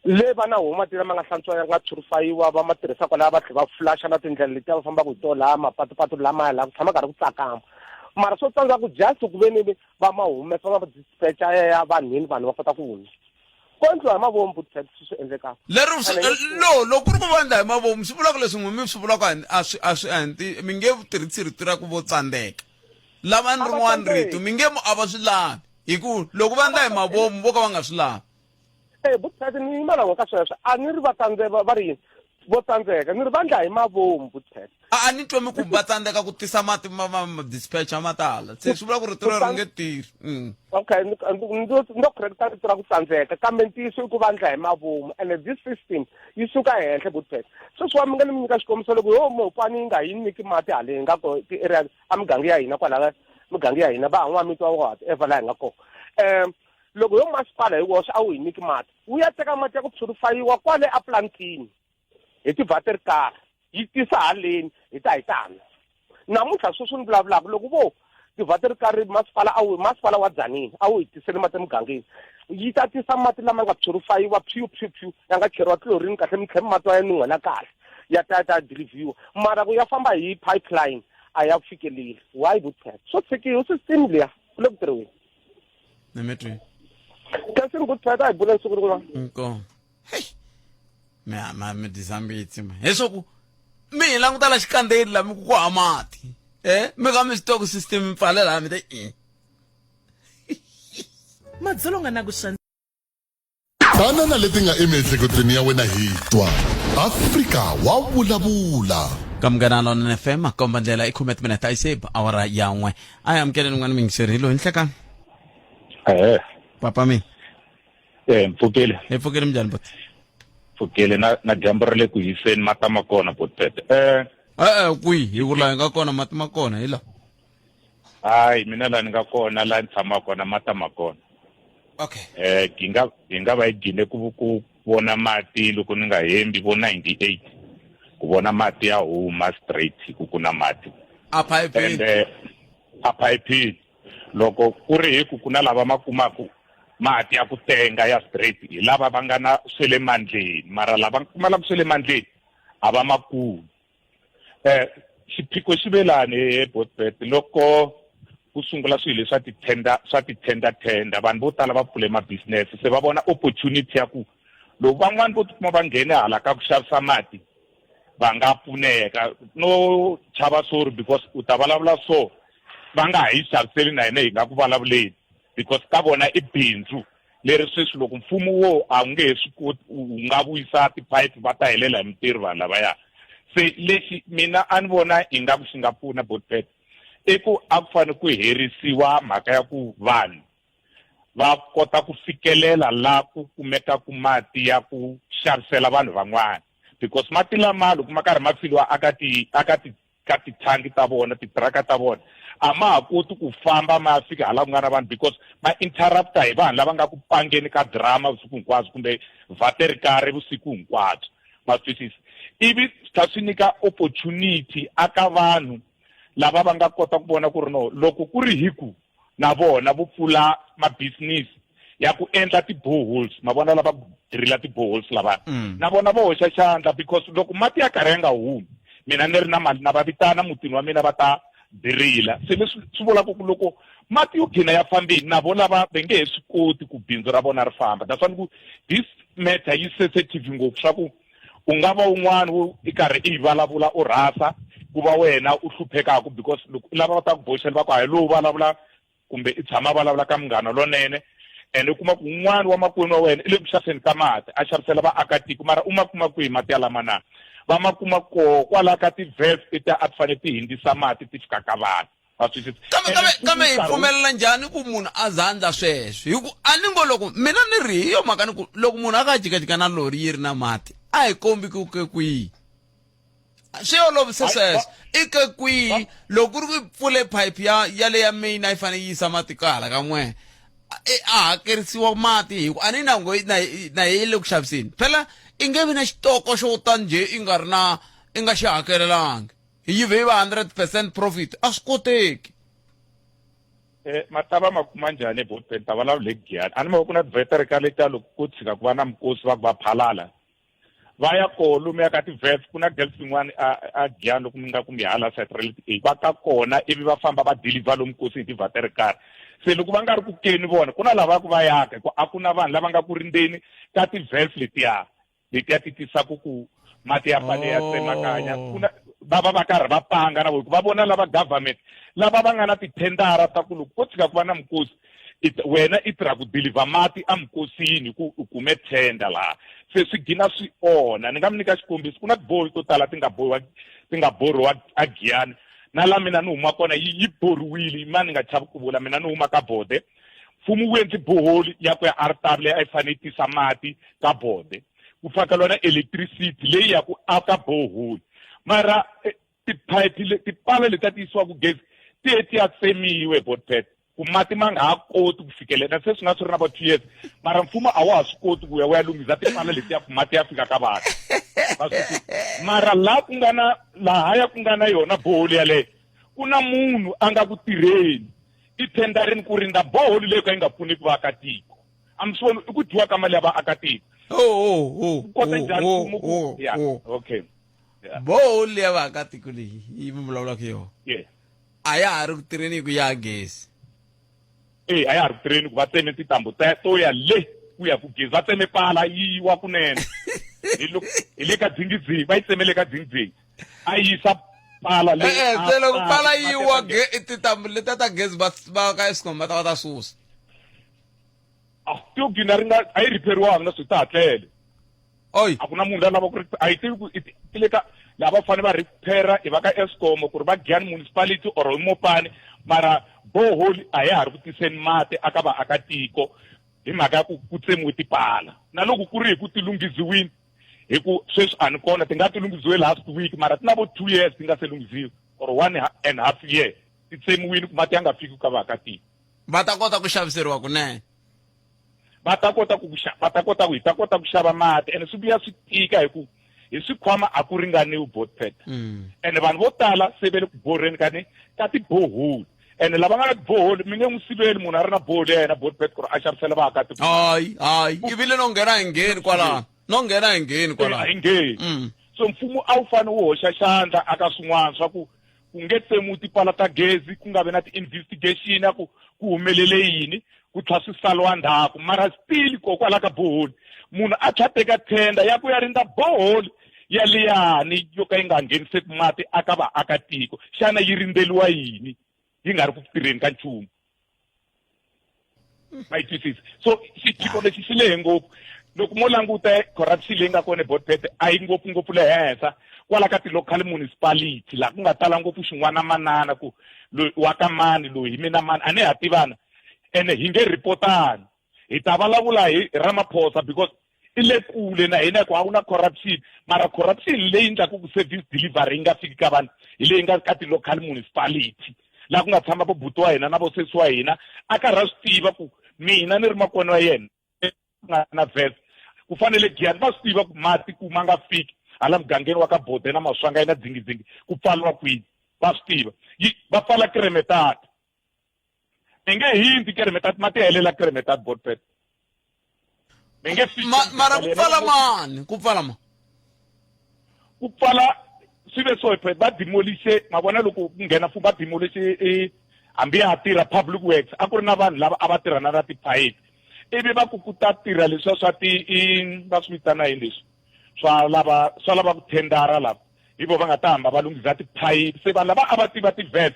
le va na homu mati lama nga hlantswa ya nga purifayiwa va ma tirhisa kwalaya va tlhela va flasha na tindlela letiya va fambaka hi tona laha mapatupatu lamaya laha ku tshama karhi ku tsakama mara swo tsandzeka ku just ku ve ni va ma humesa va dispatcha ya vanhwini vanhu va kota ku wuna ko endliwa hi mavomu Buthpet swi endlekaka
lero loko ku ri ku va endla hi mavomu swi vula ku leswi n'wimi swi vula ku a swi anti mi nge tirhisi rito ra ku vo tsandzeka lava ni rin'wana rito mi nge a va swi lavi hi ku loko va endla hi mavomu vo ka va nga swi lavi
Buthpet ni malanga ka sweswo a ni ri va ri yini vo tsandzeka ni ri va endla hi mavomu Buthpet
a ni twa mi ku va tsandzeka ku tisa mati ma dispatcha matala se swi vula ku rito ri nge tirhi
okay ndo correcta rito ra ku tsandzeka kambe ntiyiso i ku va endla hi mavomu and this system yi suka henhla Buthpet sweswiwa mi nga ni mi nyika xikombiso loko ho mopani yi nga yi nyiki mati haleni nga ko ti-area a miganga ya hina kwala miganga ya hina va han'wa mitwa whatever laha hi nga kona loko yo masipala hi woxe a wu hi nyiki mati wu ya teka mati ya ku purifayiwa kwale a plantini hi ti-waterkari yi tisa haleni hi ta namuntlha sweswi ni vulavulaka loko vo ti-waterkari masipala wa Dzanini a wu hi tiseli mati emugangeni yi ta tisa mati lama nga purifayiwa pyu ya nga cheriwa chlorine kahle mi tlhela mati wa ya nuhela kahle ya ta deliviwa mara ku ya famba hi pipeline a ya fikeleli why Buthpet swo tshikiwa system liya ku le ku tirhiweni
ni mi twi
kasi ni Buthpet a hi bula siku rin'wana
inkomo mi disambitsi ma leswaku mi hi languta la xikandeli la mi ku ha mati mi ka mi stock system mi pfalela mi te
madzolonga na ku
tanana leti nga emiehleketweni ya wena hi twa Afrika wa vulavula
ka Munghana Lonene FM komba ndlela i 10 minutes ayiseba awara yan'we a ya mukele n'wana mingisirilo hi nhlekani papa mi
Mpfukile
mpfukile mjani bot
Pfukile na dyambu ri le ku hiseni mati ma kona Buthpet
kwihi hi vula hi nga kona mati ma kona hi la
hayi mina la ni nga kona la ni tshama kona mati ma kona
okay
hi nga va yi gile ku vona mati loko ni nga hembi vo 98 ku vona mati ya huma straight ku kuna mati
aphayipini
aphayipini loko ku ri hi ku na lava ma kumaku mati ya ku tenga ya straight hi lava va nga na swele mandleni mara lava kumala swele mandleni a va makulu xiphiqo xi velani Botbet loko ku sungula swilo swa titenda vanhu vo tala va pfule ma-business se va vona opportunity ya ku loko van'wani vo tikuma va nghene hala ka ku xavisa mati va nga pfuneka no chava sori because u ta vulavula so va nga ha yi xaviseli na hina hi nga ku vulavuleni because ka vona i bindzu leri sweswi loko mfumo wo a wu nge he swi koti u nga vuyisa tiphayiphi va ta helela hi mintirho vanhu lavaya se lexi mina a ni vona hi nga ku xi nga pfuna Botbet i ku a ku fanele ku herisiwa mhaka ya ku vanhu va kota ku fikelela la ku kumekaku mati ya ku xavisela vanhu van'wana because mati lama loko ma karhi ma filiwa ka tithangi ta vona titiraka ta vona a ma ha koti ku famba ma fika hala ku nga na vanhu because ma interrupta hi vanhu lava nga ku pangeni ka drama vusiku hinkwabyo kumbe vaterikari vusiku hinkwabyo ma twisisa ivi ta swi nyika opportunity aka vanhu lava va nga kota ku vona ku ri no loko ku ri hiku na vona vo pfula ma-business ya ku endla ti-boreholes ma vona lava dirila ti-boreholes lava na vona va hoxa xandla because loko mati ya karhi ya nga humi mina ni ri na mali na va vitana mutini wa mina va ta dirila se leswi swi vulaka ku loko mati yo gina ya fambini na vona va nge he swi koti ku bindzu ra vona ri famba that's why ku this matter yi sensitive ngopfu swa ku u nga va un'wana i karhi i vulavula u rhasa ku va wena u hluphekaku because loko i lava va ta ku boxela va ku hayi lowu vulavula kumbe i tshama vulavula ka munghana lonene ene u kuma ku un'wana wa makwenu wa wena i le ku xaviseni ka mati a xavisela vaakatiko mara u ma kuma kwihi mati ya lamana va ma kuma kwala ka ti-valve letiya a ti fanele ti hindzisa mati ti fika ka vanhu va twisisa
kambe hi pfumelela njhani ku munhu a zandza sweswo hi ku a ni ngo loko mina ni ri hi yo mhaka ni ku loko munhu a ka jikajika na lori yi ri na mati a hi kombi ku ke kwihi swi olovise sweswo i ke kwihi loko ku ri ku pfule phayiphi ya le ya main a yi fanele yi yisa mati kala ka n'we a hakerisiwa mati hi ku a ni nango na hi le ku xaviseni phela i nge vi na xitoko xo tani njhe i nga ri na i nga xi hakelelangi hi yive hi va 100% profit a swi koteki
matava ma kuma njhani Botbet ta vulavula hi Giyani a ni ma ku na tiveterika letiya loko ku tshika ku va na mikosi va ku va phalala va ya koho lomu ya ka ti-valve ku na girls yin'wana a Giyani loko mi nga kumbe hala site va ka kona ivi va famba va deliver lomu kosi hi tivaterikari se loko va nga ri ku keni vona ku na lava ku va yaka ku a ku na vanhu lava nga ku rindzeni ka ti-valve letiya ti tisaku ku mati ya fane ya tsemakanya va va karhi va panga na vona va vona lava government lava va nga na tithendara ta ku loko ko tshika ku va na mikosi wena i tirha ku deliver mati emikosini ku u kume tender laha se swi gina swi onha ni nga mi nyika xikombiso ku na tiboholi to tala ti nga boriwa a Giyani na la mina ni huma kona yi boriwile mani ni nga chavi ku vula mina ni huma ka Bode mfumo wu endli boholi ya ku ya Artable a yi fanele tisa mati ka Bode ku faka lona electricity leyi ya ku aka boholi mara tipala leti ti yisiwaku gezi ti ya tsemiwe Botbet ku mati ma nga ha koti ku fikelela se swi nga swi ri na va 2 years mara mfumo a wa ha swi koti ku ya lunghisa tipala letiya ku mati ya fika ka vanhu mara lahaya ku nga na yona boholi yaleyo ku na munhu a nga ku tirheni i tendarini ku rindza boholi leyi ka yi nga pfuneki vaakatiko a mi swi voni i ku dyiwa ka mali ya vaakatiko okay
boholi ya vaakatiko leyi yi vulavulaka yona a ya ha ri ku tirheni hi ku ya gezi
a ya ha ri ku tirheni ku va tseme tintambu to ya le ku ya ku gezi va tseme pala yi wa kunene hi le ka dzingidzingi va yi tsemele ka dzingidzingi a yisa pala le
se loko pala yi wa tintambu letiya ta gezi va ka Eskom va ta susa
tiyo gina ri nga a yi riperiwanga na swi ta hatlele a ku na munhu la lava ku ri a yi tivi ku ti le ka lava fanele va repair i va ka Eskom ku ri va Giyani municipality or hi Mopani mara boholi a ya ha ri ku tiseni mati aka vaakatiko hi mhaka ya ku tsemiwe tipala na loko ku ri hi ku ti lunghisiwile hi ku sweswi a ni kona ti nga ti lunghisiwe last week mara ti na vo 2 years ti nga se lunghisiwi or 1.5 year ti tsemiwile ku mati ya nga fiki ka vaakatiko
va ta kota ku xaviseriwa kunene
va ta kota ku hi ta kota ku xava mati ene swi vuya swi tika hi ku hi swikhwama a ku ringaniwi Bothpet ene vanhu vo tala se ve le ku borheni ka tiboholi ene lava nga na tiboholi mi nge n'wi siveli munhu a ri na boholi ya yena Bothpet ku ri a xavisela vaakatiko
hayi ivile no nghena hi ngheni kwalano
hi ngheni so mfumo a wu fane wu hoxa xandla aka swin'wana swa ku nge tsemiwi tipala ta gezi ku nga vi na ti-investigation ya ku humelele yini ku tlha swi saliwa ndhaku mara still kokwala ka boholi munhu a tlha teka tenda ya ku ya rindza boholi ya liyani yo ka yi nga ngheniseki mati aka vaakatiko xana yi rindzeliwa yini yi nga ri ku tirheni ka nchumu ma yi twisisa so xiphiqo lexi xi lehe ngopfu loko mo languta corruption leyi nga kona eBothpet a yi ngopfungopfu le henhla kwala ka ti-local municipality laha ku nga tala ngopfu xin'wana manana ku wa ka mani loyi hi mina mani a ni ha tivana ene hi nge ripotani hi ta vulavula hi Ramaphosa because i le kule na hina ku a ku na corruption mara corruption leyi endlaku ku service delivery yi nga fiki ka vanhu hi leyi nga ka ti-local municipality laha ku nga tshama vo buti wa hina na vo sesi wa hina a karhi a swi tiva ku mina ni ri makwenu wa yena na vest ku fanele giyani va swi tiva ku mati ku ma nga fiki hala mugangeni wa ka Bodo na Maswanga yi na dzingidzingi ku pfaliwa kwini va swi tiva va pfala Kremetati mi nge hindi Kremetati mati helela Kremetati Bothpet mi nge
mara ku pfala mani ku
pfala swi ve so va demolishe ma vona loko ku nghena mfumo va demolishe hambi ya ha tirha public works a ku ri na vanhu lava a va tirhana na tiphayiphi ivi va ku ta tirha leswiya swa va swi vitana yini leswi swa lava ku thendara lava hi vo va nga ta hamba va lunghisa tiphayiphi se vanhu lava a va tiva tivest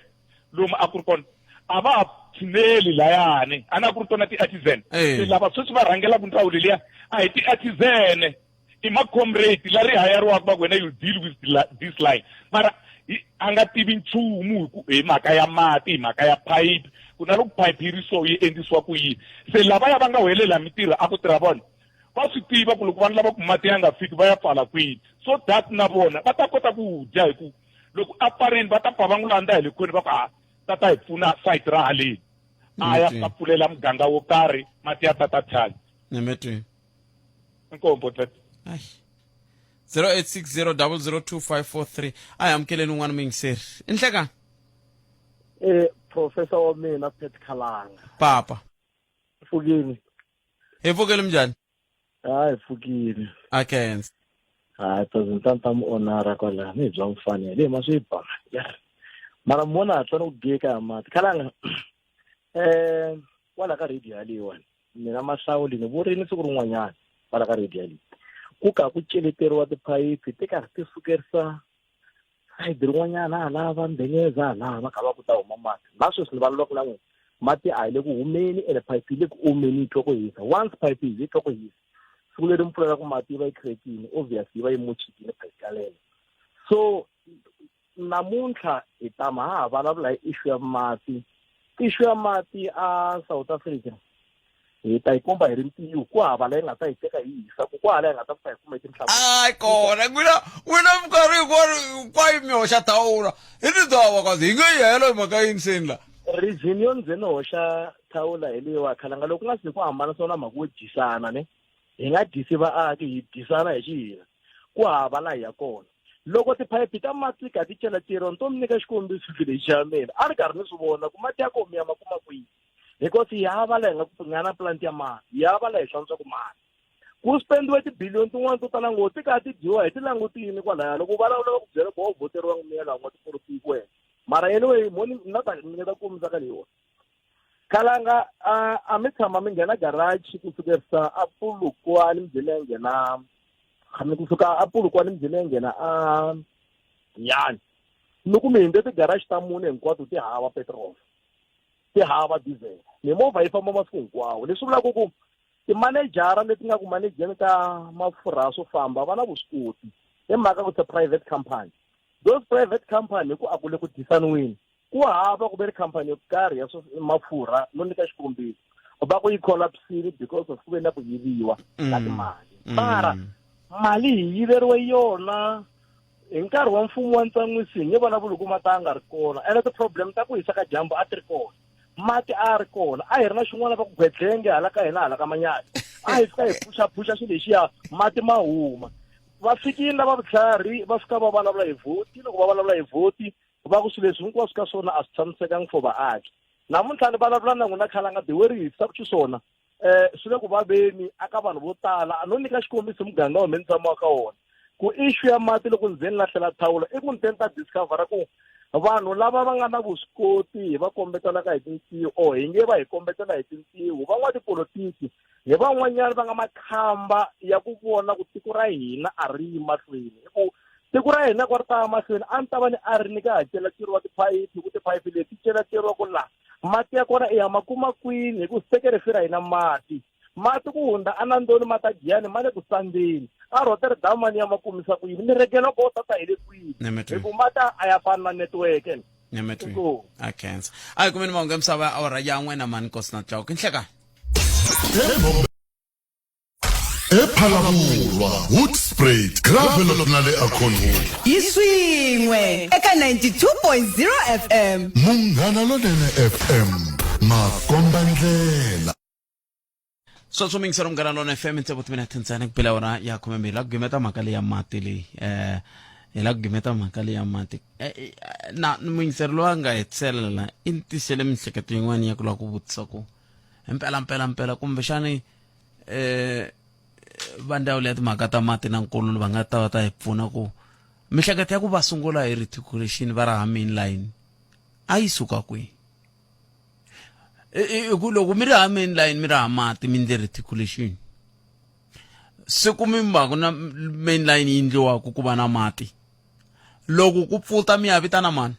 lomu a ku ri kona a va ha tshineli layani a na ku ri tona ti-artisan se lava sweswi va rhangelaka ndzawulo liya a hi ti-artisan i macomrade la ri hayariwaka va ku wena you deal with this line mara a nga tivi nchumu hi mhaka ya mati hi mhaka ya phayiphi ku na loko phayiphi yi ri so yi endlisiwa ku yini se lavaya va nga helela mintirho a ku tirha vona va swi tiva ku loko vanhu lava ku mati ya nga fiki va ya pfala kwini so that na vona va ta kota ku dya hi ku loko a pfareni va ta pfa va n'wi landza hi le khoni va ku tata hi pfuna site ra haleni a ya ta pfulela muganga wo karhi mati ya tata thyali
nemetweni
inkombo tata
0860002543 ayi amkeleni un'wana mingiseri inhlekani
professor wa mina Pet Khalanga
papa
Fukile
hi pfukile minjhani
hayi Fukile
akenza
representant am honora kwala ni bya mfanele ma swi ba mara mona a tsana ku geka mati Khalanga wala ka radio yaliwa mina mahlawuli ni vurini siku rin'wanyana wala ka radio yaliwa ku ka ku celeteriwa tiphayiphi ti karhi ti sukerisa sayidi rin'wanyana hala va mbenyeza hala va kha va ku ta huma mati na sweswi ni vulavulaka na n'wina mati a hi le ku humeni ene phayiphi yi le ku omeni yi twa ku hisa once phayiphi yi twa ku hisa siku leri mpfula ya ku mati yi va yi crackini obviously yi va yi mochikile phayiphi yaleyo so namuntlha hi tama ha ha vulavula hi issue ya mati a South Africa hi ta yi komba hi ri ntiyo ku hava la yi nga ta yi teka yi hisa ku hala yi nga ta pfa hi kuma tinhlamulo
ayi kona n'wina minkarhi hinkwayo mi hoxa thawula hi tidhawa kasi hi nge yi helo hi mhaka yiniseni la
region yo ndze ni hoxa thawula hi leyiwa Khalanga loko ku nga si ku hambana swona mhaka wo dyisana ne hi nga dyisi vaaki hi dyisana hi xihina ku hava la hi ya kona loko tiphayiphi ta mati ka ti celeteriwa ni to mi nyika xikombiso lexi ya mina a ri karhi ni swi vona ku mati ya komi ya ma kuma kwihi because hi hava la hi nga na plant ya mati hi hava la hi xavisaka mati ku spendiwe tibiliyoni tin'wana to tala ngopfu ti kha ti dyiwa hi ti langutini kwalaya loko vulavula ku byela ku va voteriwa n'wiyelo wa n'watipolitiki wena mara anyway moni na ta ni ta kombisa ka leyiwa Khalanga a mi tshama mi nghena garage ku sukerisa a Polokwane Mdzilenge na khami kusuka a Polokwane Mdzilenge na a Nyani loko mi hindze ti-garage ta mune hinkwato ti hava petrol ti hava diesel mimovha yi famba masiku hinkwawo leswi vulaka ku timanejara leti nga ku manejeni ka mafurha swo famba va na vuswikoti hi mhaka ku private company those private company ku a ku le ku disaniweni ku hava ku ve ri company yo karhi ya mafurha no nyika xikombiso va ku yi collapsile because of ku ve na ku yiviwa ka timali mara mali hi yiveriwe yona hi nkarhi wa mfumo wa ntsan'wisi hi nge vulavuli ku mati a nga ri kona ene ti-problem ta ku hisa ka dyambu a ti ri kona mati a ri kona a hi ri na xin'wana va ku gwedlenge hala ka hina hala ka Manyati a hi fika hi phuxaphuxa swilo lexiya mati ma huma
va fikile lava vutlhari va fika va vulavula hi vhoti loko va vulavula hi vhoti va ku swilo leswi hinkwaswo ka swona a swi tshamisekangi for vaaki namuntlha ni vulavula na n'wina khale a nga diwerisa ku xiswona swi le ku vaveni aka vanhu vo tala a no nyika xikombiso muganga wa me ni tshamaka ka wona ku issue ya mati loko ndzi ni lahlela thawula i ku ni tenta discover ku vanhu lava va nga na vuswikoti hi va kombetelaka hi tintiho or hi nge va hi kombetela hi tintiho van'watipolitiki hi van'wanyana va nga makhamba ya ku vona ku tiko ra hina a ri yi mahlweni hi ku tiko ra hina ku ri ta ya mahlweni a ni ta va ni a ri ni ka hakelateriwa tiphayiphi ku tiphayiphi leti celateriwa ku laha mati ya kona i ya ma kuma kwini hi ku sitekerefi ra hina mati ku hundza anandoni matagiyani ma le ku sandzeni a Rotterdam mani ya ma kumisa ku yini ni rekela ko tata hi le kwini hi ku mata a ya fana na network
akenza ay kumeni monge msaba awara ya n'wena mani kosina tjauke nhleka
ePhalaborwa Hoedspruit Gravel na le Akhonweni
Iswingwe eka 92.0 FM
Munghana Lonene FM makomba ndlela
so mingisa mngana lona FM ntse botimena thentsana kupela ora ya khomembeli la gumeta makale ya mati le la gumeta makale ya mati na mingisa lo anga etselela intisele mihleketo yin'wana ya kula ku vutisa ku mpela kumbe xani vandawu leti mhaka ta mati na nkulu va nga ta hi pfuna ku mihleketo ya ku va sungula hi reticulation va raha mainline a yi suka kwihi ku loko mi raha mainline mi raha mati mi ndle reticulation siku mi mbaku na mainline yi ndliwaku ku va na mati loko ku pfuta mi ya vitana mani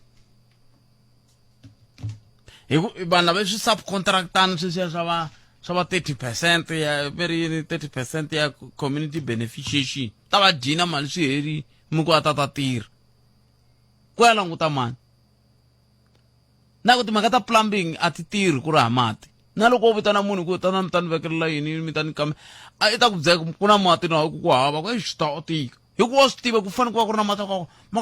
hi ku vanhu lava swi subcontractana sweswiya swa va 30% ya very 30% ya community beneficiation ta va dina mali swi heri mi ku ta tirha ku ya languta mani na ku timhaka ta plumbing a ti tirhi ku ri ha mati na loko u vitana munhu ku tana mi ta ni vekelela yini mi ta ni kame a i ta ku byela ku na mati na ku hava ku swi ta tika hikuva swi tiva ku fanele ku va ku ri na mati ma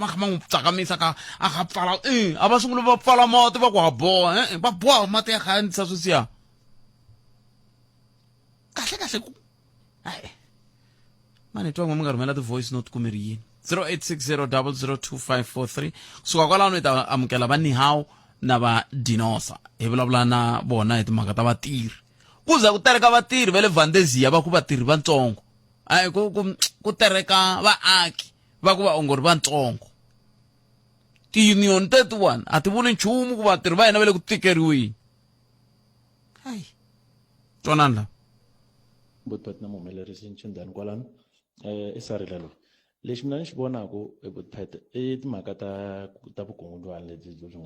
kha ma n'wi tsakamisa ka a kha pfala a va sungula va pfala mati va ku ha boha va boha mati ya khandzisa sweswiya kahle ku mani twa mi nga rhumela ti-voice note ku mi ri yini 0860002543 kusuka kwalano hi ta amukela va nihawu na va dinosa hi vulavula na vona hi timhaka ta vatirhi ku za ku tereka vatirhi va le vandezia va ku vatirhi vantsongo ku tereka vaaki va ku vaongori vantsongo ti-union tetiwani a ti vuli nchumu ku vatirhi va hina va le ku tikeriweni hayi twanani la
botpat na muhumelerisi ncindani kwalano isarile lo lexi mina ni xi vonaku botpat i timhaka ta vukungundzwana lebyi byi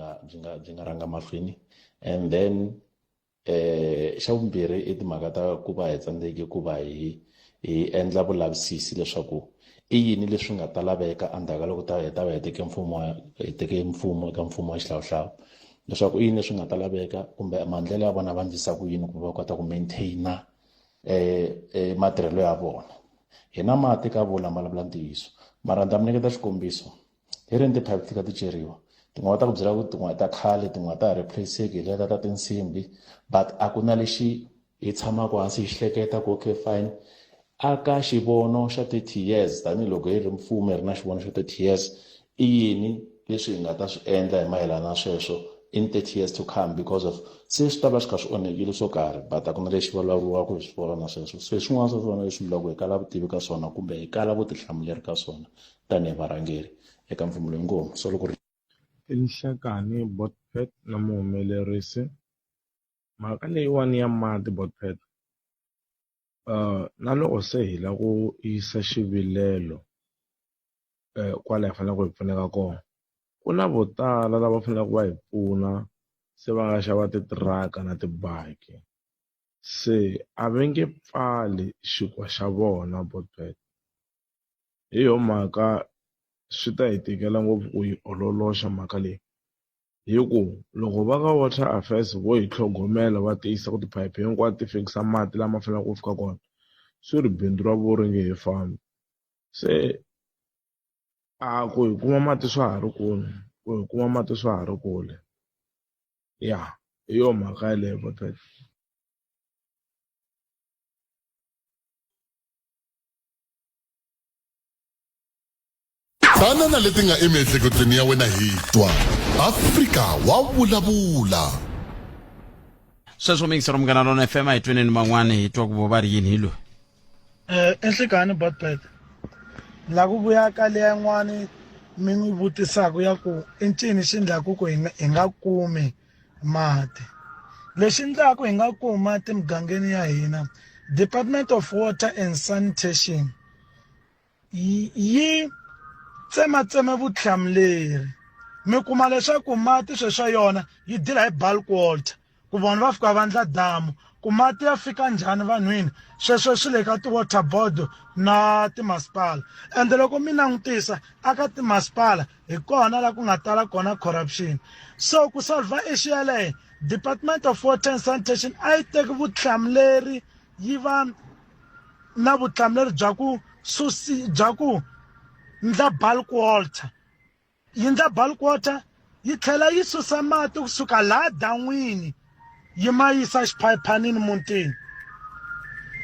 nga ranga mahlweni and then xa vumbirhi i timhaka ta ku va hi tsandzeki ku va hi endla vulavisisi leswaku i yini leswi nga ta laveka endzhaku loko ta va hi teke mfumo eka mfumo wa xihlawuhlawu leswaku i yini leswi nga ta laveka kumbe maendlelo ya vona va endlisa ku yini kumbe va kota ku maintaina matirhelo ya vona hina mati ka vula vulavula ntiyiso mara ndzi nyiketa xikombiso hi rini tiphayiphi ti ka ti ceriwa tin'wana ta ku byela ku tin'wana ta khale tin'wana ta replace-eki hi leta ta tinsimbi but a ku na lexi hi tshamaka hansi hi hleketa ku okay fine aka xivono xa 30 years tanihiloko hi ri mfumo hi ri na xivono xa 30 years i yini leswi hi nga ta swi endla hi mayelana na sweswo in 30 years to come because of se swi ta va swi kha swi onhekile swo karhi but a ku na lexi vulavuriwaka hi swivona na sweswo se swin'wana swa swona leswi vulaka hi kala vutivi ka swona kumbe hi kala vutihlamuleri ka swona tanihi varhangeri eka mfumo loyi ngoma so loko
Nhlekani Botpet na muhumelerisi mhaka leyiwani ya mati Botpet na loko se hi la ku yisa xivilelo kwala hi fanele ku hi pfuneka kona ku na vo tala lava faneleke va hi pfuna se va nga xava titiraka na tibaki se a va nge pfali xikwa xa vona Botpet hi yo mhaka swi ta hi tikela ngopfu ku yi ololoxa mhaka leyi hi ku loko va ka water affairs vo hi tlhogomela va tiyisa ku tiphayiphi hinkwato ti fikisa mati lama faneleke ku fika kona swi ri bindzu ra vo ri nge he fambi se a ku hi kuma mati swa ha ri kule ya hi yo mhaka yaleyo Botpet.
tanana leti nga emiehleketweni ya wena hi twa Afrika wa vulavula.
sweswo mingisero Munghana Lonene FM a hi tweneni man'wana hi twa ku vo va ri yini hi loyi
enhlekani botbet la ku vuya ka leya n'wani mi n'wi vutisaka ya ku i ncini xi endlaku ku hi nga kumi mati lexi endlaku hi nga kumi mati mugangeni ya hina Department of Water and Sanitation yi tsematseme vutihlamuleri mi kuma leswaku mati sweswo yona yi dila hi bulk water ku vona va fika va ndla damu ku mati ya fika njhani vanhwini sweswo swi le ka ti-water board na timasipala ende loko mi langutisa aka timasipala hi kona la ku nga tala kona corruption so ku solva issue yaleyo Department of Water and Sanitation a yi teki vutihlamuleri yi va na vutihlamuleri bya ku ndla bulk water yi ndla bulk water yi tlhela yi susa mati kusuka laha dan'wini yi ma yisa xiphayipanini mutini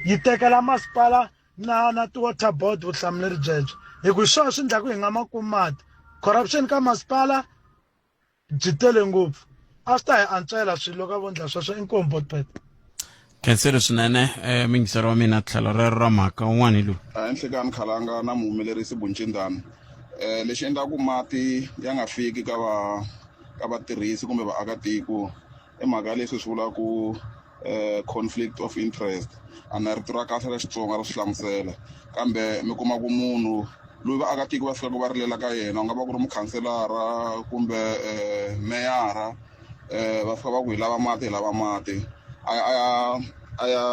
yi tekela masipala na ti-water board vutihlamuleri byebyo hi ku swona swi endlaku hi nga ma kumi mati corruption ka masipala byi tele ngopfu a swi ta hi antswela swilo ka vondla sweswo inkomu botbet
khenseli swinene mingisero wa mina tlhelo rero ra mhaka un'wana hi loyi
enhlekani khalanga na muhumelerisi Buncindani lexi endlaku mati ya nga fiki ka vatirhisi kumbe vaakatiko i mhaka leswi swi vulaku conflict of interest a na rito ra kahle ra Xitsonga ra swi hlamusela kambe mi kuma ku munhu loyi vaakatiko va fikaka va rilela ka yena u nga va ku ri mukhanselara kumbe meyara va fika va ku hi lava mati a ya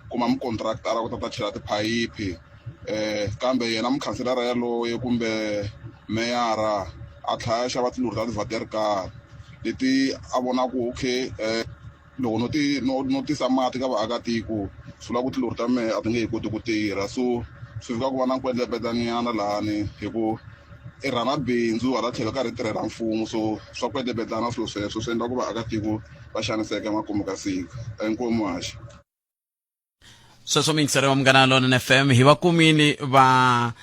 kuma mukontraktara ku ta chela tiphayiphi kambe yena mukhanselara yaloye kumbe meyara a tlhaya xava tilori ta tivaterikari leti a vonaku okay loko no tisa mati ka vaakatiko swi vula ku tilori ta mehe a ti nge hi koti ku tirha so swi fika ku va na nkwetlembetanyana lahani hi ku i rhana bindzu hala tlhelo karhi i tirhela mfumo so swa kwetlebetlana swilo sweswo swi endla ku vaakatiko va xaniseka emakumu ka siku enkomu haxa
sweswo mingisero wa Munghana Lonene FM hi va kumini va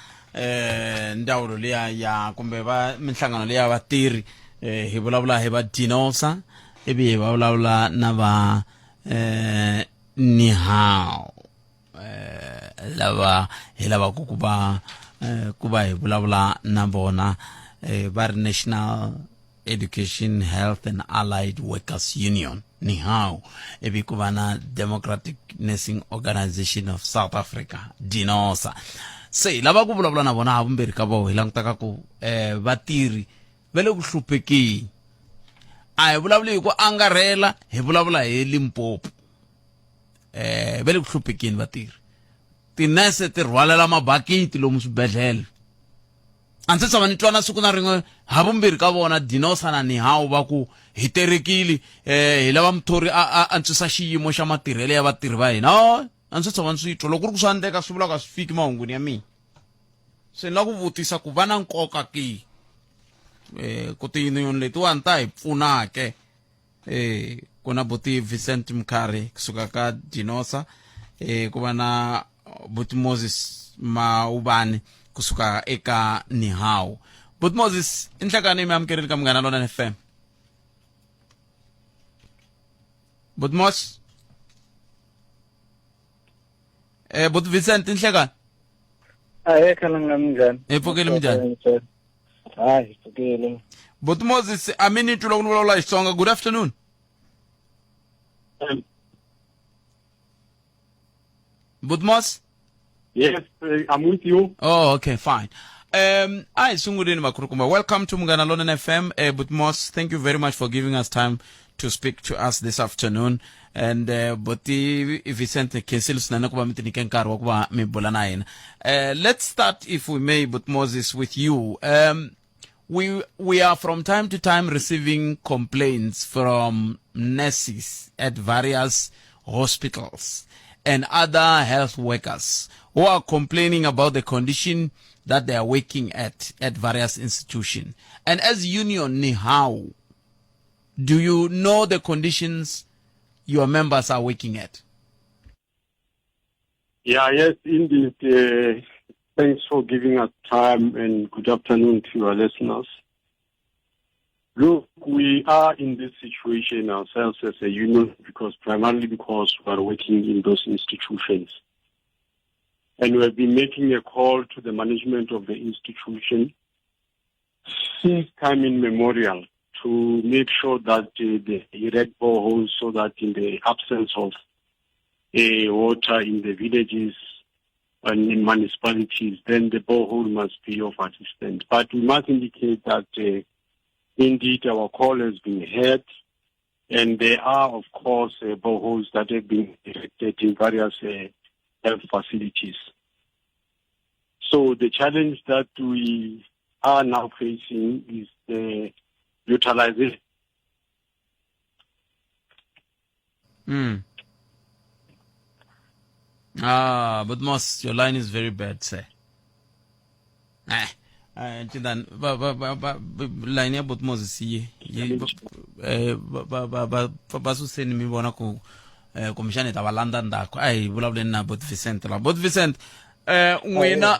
ndawulo liya ya kumbe va minhlangano liya vatirhi hi vulavula hi va Dinosa ivi hi vulavula na va Nihao lava hi lavaku ku va hi vulavula na vona va ri National Education Health and Allied Workers Union Nihao ivi ku va na Democratic Nursing Organization of South Africa Dinosa se lava ku vulavula na vona havumbirhi ka vona hi langutaka ku vatirhi va le ku hluphekeni a hi vulavuli hi ku angarhela hi vulavula hi Limpopo va le ku hluphekeni vatirhi tinese ti rhwalela mabakiti lomu swibedhlele a ndzi tshama ni twana siku na rin'we havumbirhi ka vona Dinosa na Nihao va ku hi terekile hi lava muthori a antswisa xiyimo xa matirhelo ya vatirhi va hina a ndzi tshama swi twa loko ku ri ku swa endleka swi vula ku a swi fiki mahunguni ya mina se ni la ku vutisa ku va na nkoka ki ku tiyuniyoni letiwani ta hi pfunake ku na buti Vincent Mkhari kusuka ka Dinosa ku va na buti Moses Maubane kusuka eka Nihao buti Moses inhlekani mi amukerile ka Munghana Lonene FM buti Moses buti Vincent inhlekani
khalanga minjani
ipfukile minjani
hayi ipfukile
buti Moses amini tula ku vulavula hi Xitsonga good afternoon buti Moses
yes I'm with you
oh okay fine I sunguleni makhulukumba welcome to Munghana Lonene FM buti Moses thank you very much for giving us time to speak to us this afternoon and buti Vincent Kensel sinana kuba mitinike nkarhi wa kuba mi bula na yena let's start if we may buti Moses with you we are from time to time receiving complaints from nurses at various hospitals and other health workers who are complaining about the condition that they are working at various institutions. And as Union Nihao, do you know the conditions your members are working at?
Yeah, yes, indeed.
Thanks for giving us time, and good afternoon to our listeners. Look, we are in this situation ourselves as a union primarily because we are working in those institutions. And we have been making a call to the management of the institution since time immemorial to make sure that they erect boreholes so that in the absence of water in the villages and in municipalities, then the borehole must be of assistance. But we must indicate that indeed our call has been heard, and there are, of course, boreholes that have been erected in various health facilities. So the challenge that we are now facing is the utilization.
But Moss, your line is very bad, sir. Then line ya but Moses ye ba su send mi bona ko komishane ta balanda ndako ai vulavule na but Vicent la but Vicent n'wina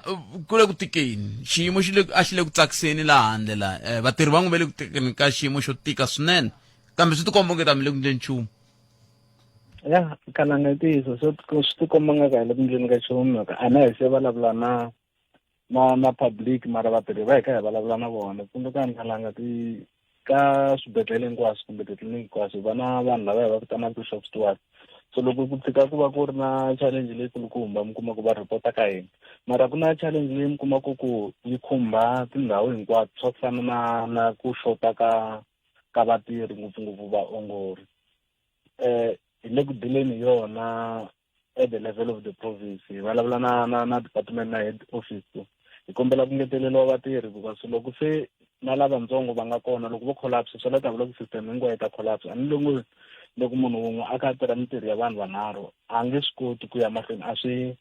kule ku tikeni xiyimo xile ku tsakiseni laha handle la vatirhi van'we va le ku tekeni ka xiyimo xo tika swinene kambe swi tikomba ngeta mi le ku endleni nchumu.
Ya kana ngetiso swi tikomba nga ka le ku endleni ka nchumu a na hi se vulavula na public mara vatirhi va hi kha hi vulavula na vona kumbe ka ngalanga ka swibedhlele hinkwaswo kumbe titliliniki hinkwaswo va na vanhu lava hi va vitanaka ti-shop stewards. So loko ku tshika ku va ku ri na challenge leyi kulukumba mi kuma ku va ripota ka hina mara ku na challenge leyi mi kumaka ku yi khumba tindhawu hinkwato swa ku fana na ku xota ka vatirhi ngopfungopfu vaongori. Hi le ku dileni yona at the level of the province hi vulavula na department na head office hi kombela ku ngeteleliwa vatirhi because loko se na lavatsongo va nga kona loko vo collapse swi ta vula ku system hinkwayo ta collapse a ni loko munhu wun'we a kha tirha mitirho ya vanhu vanharhu a nge swi koti ku ya mahlweni a swi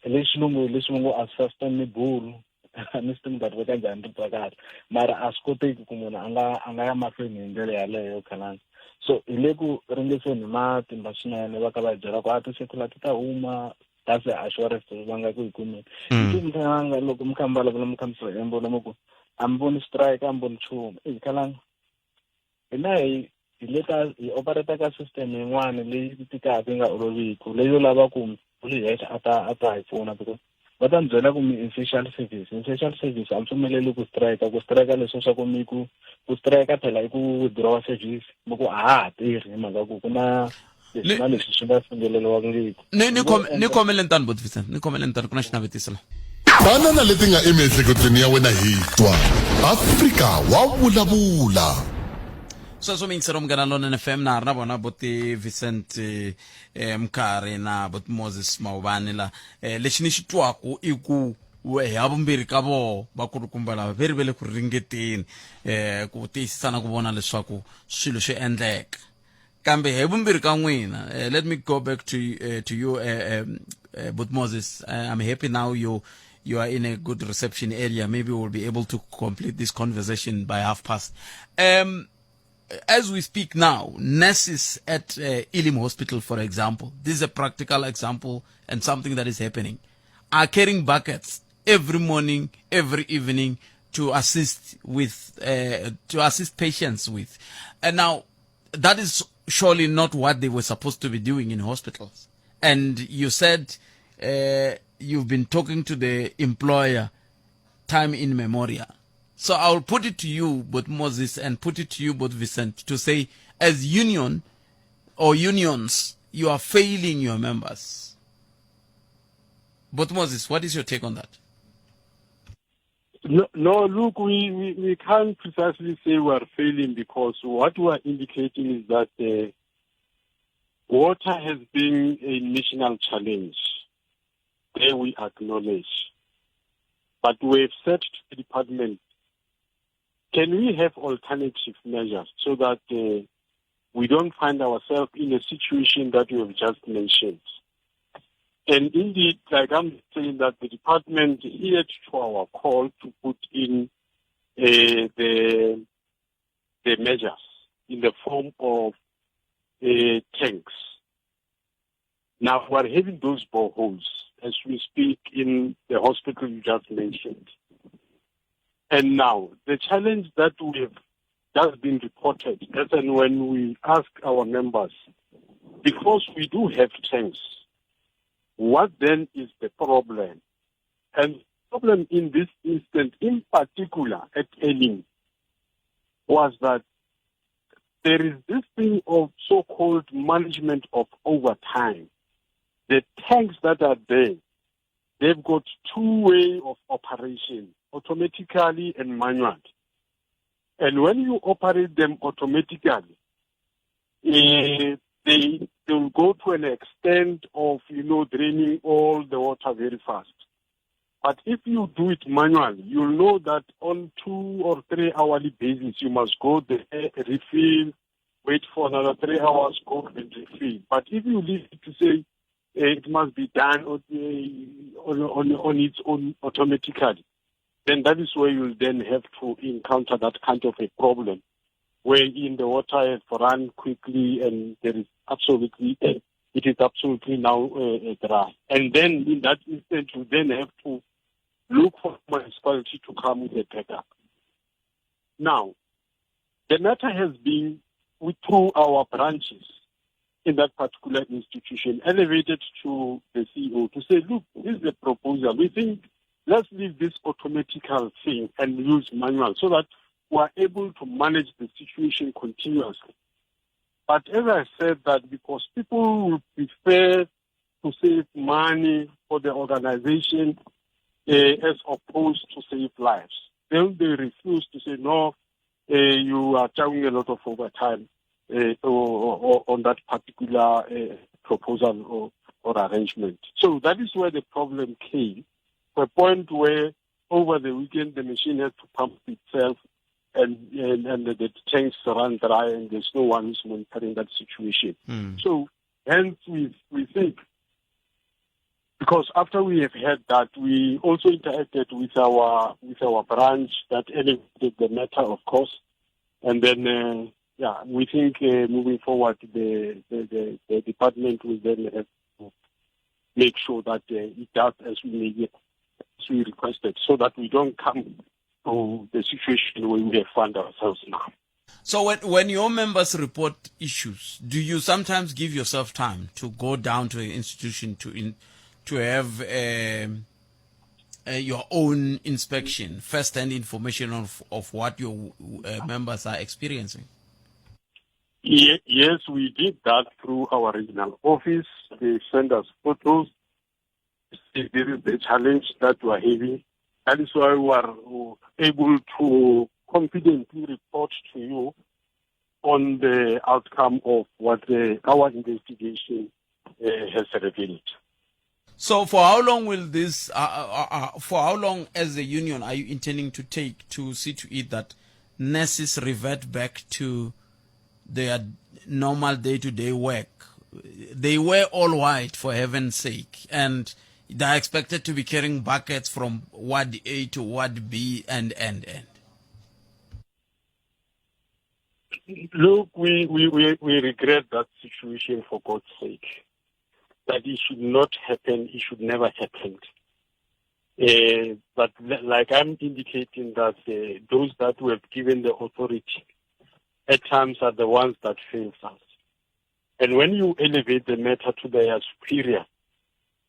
leswi xilungu a sustainable ni swi tivi va ka njhani ri twa kahle mara a swi koteki ku munhu a nga ya mahlweni hi ndlela yaleyo khalanga. So hi le ku ringeseni matimba swinene va ka va hi byela ku ti-secular ti ta huma that's the assurance va nga ku hi kumeni mthanga loko mi kha mi vulavula mi kha mi swi embona mo ku a mi voni strike a mi voni nchumu khalanga hina hi operate ka system yin'wana leyi tikaka yi nga oloviki leyo lava ku muli hexe a ta hi pfuna because va ta mi byela ku mi social service a mi pfumeleli ku strike leswo swa ku ku strike phela i ku withdraw service mo ku ha tirhi hi mhaka ku ku na leswi swi nga fikeleliwangiki.
Ni khomele ntani but Vicent ni khomele ntani ku na xinavetiso la
banana leti nga emiehleketweni ya wena hi twa Afrika wa vulavula.
Sweswo mingisero mugana lona FM na rina bona boti Vicent Mkhari na boti Moses Maubane la lexi ni xi twaku i ku hi havumbirhi ka vo va kulukumba lava ve ri ve le ku ringeteni ku tiyisisa na ku vona leswaku swilo swi endleka kambe hi vumbirhi ka n'wina. Let me go back to you but Moses, I'm happy now you are in a good reception area. Maybe we'll be able to complete this conversation by past. As we speak now, nurses at Elim Hospital, for example, this is a practical example and something that is happening, are carrying buckets every morning, every evening to assist patients with. And now, that is surely not what they were supposed to be doing in hospitals. And you said you've been talking to the employer time in memorial. So I'll put it to you, both Moses, and put it to you, both Vicent, to say, as union or unions, you are failing your members. But Moses, what is your take on that?
No, look, we can't precisely say we are failing because what we are indicating is that water has been a national challenge. There we acknowledge. But we have said to the department, can we have alternative measures so that we don't find ourselves in a situation that you have just mentioned? And indeed, like I'm saying, that the department adhered to our call to put in the measures in the form of tanks. Now we're having those boreholes. as we speak in the hospital you just mentioned. And now, the challenge that we have just been reported, as and when we ask our members, because we do have tanks, what then is the problem? And the problem in this instance, in particular at Elim, was that there is this thing of so-called management of overtime. The tanks that are there, they've got two ways of operation, automatically and manually. And when you operate them automatically, they will go to an extent of, draining all the water very fast. But if you do it manually, you'll know that on 2 or 3 hourly basis, you must go there, refill, wait for another 3 hours, go and refill. But if you leave it to say it must be done on its own automatically, then that is where you'll then have to encounter that kind of a problem, wherein the water has run quickly and it is absolutely now dry. And then in that instance, you then have to look for municipality to come with a backup. Now, the matter has been through our branches in that particular institution, elevated to the CEO to say, look, this is the proposal. We think let's leave this automatical thing and use manual so that we are able to manage the situation continuously. But as I said that because people would prefer to save money for the organization as opposed to save lives, then they refuse to say, no, you are charging a lot of overtime or on that particular proposal or arrangement. So that is where the problem came, to a point where over the weekend the machine had to pump itself and the tanks run dry and there's no one who's monitoring that situation. So hence we think, because after we have had that, we also interacted with our branch that elevated the matter, of course, and then we think moving forward the department will then have to make sure that it does as we requested, so that we don't come to the situation where we have found ourselves now.
So when your members report issues, do you sometimes give yourself time to go down to an institution to have your own inspection, first-hand information of what your members are experiencing?
Yes, we did that through our regional office. They send us photos. This is the challenge that we are having. That is why we are able to confidently report to you on the outcome of what our investigation has revealed.
So for how long will this, for how long as a union are you intending to take to see to it that nurses revert back to their normal day-to-day work? They wear all white, for heaven's sake, and they're expected to be carrying buckets from Ward A to Ward B and.
Look, we regret that situation, for God's sake. That it should not happen, it should never happen. But like I'm indicating that those that we have given the authority at times are the ones that fail us. And when you elevate the matter to their superior,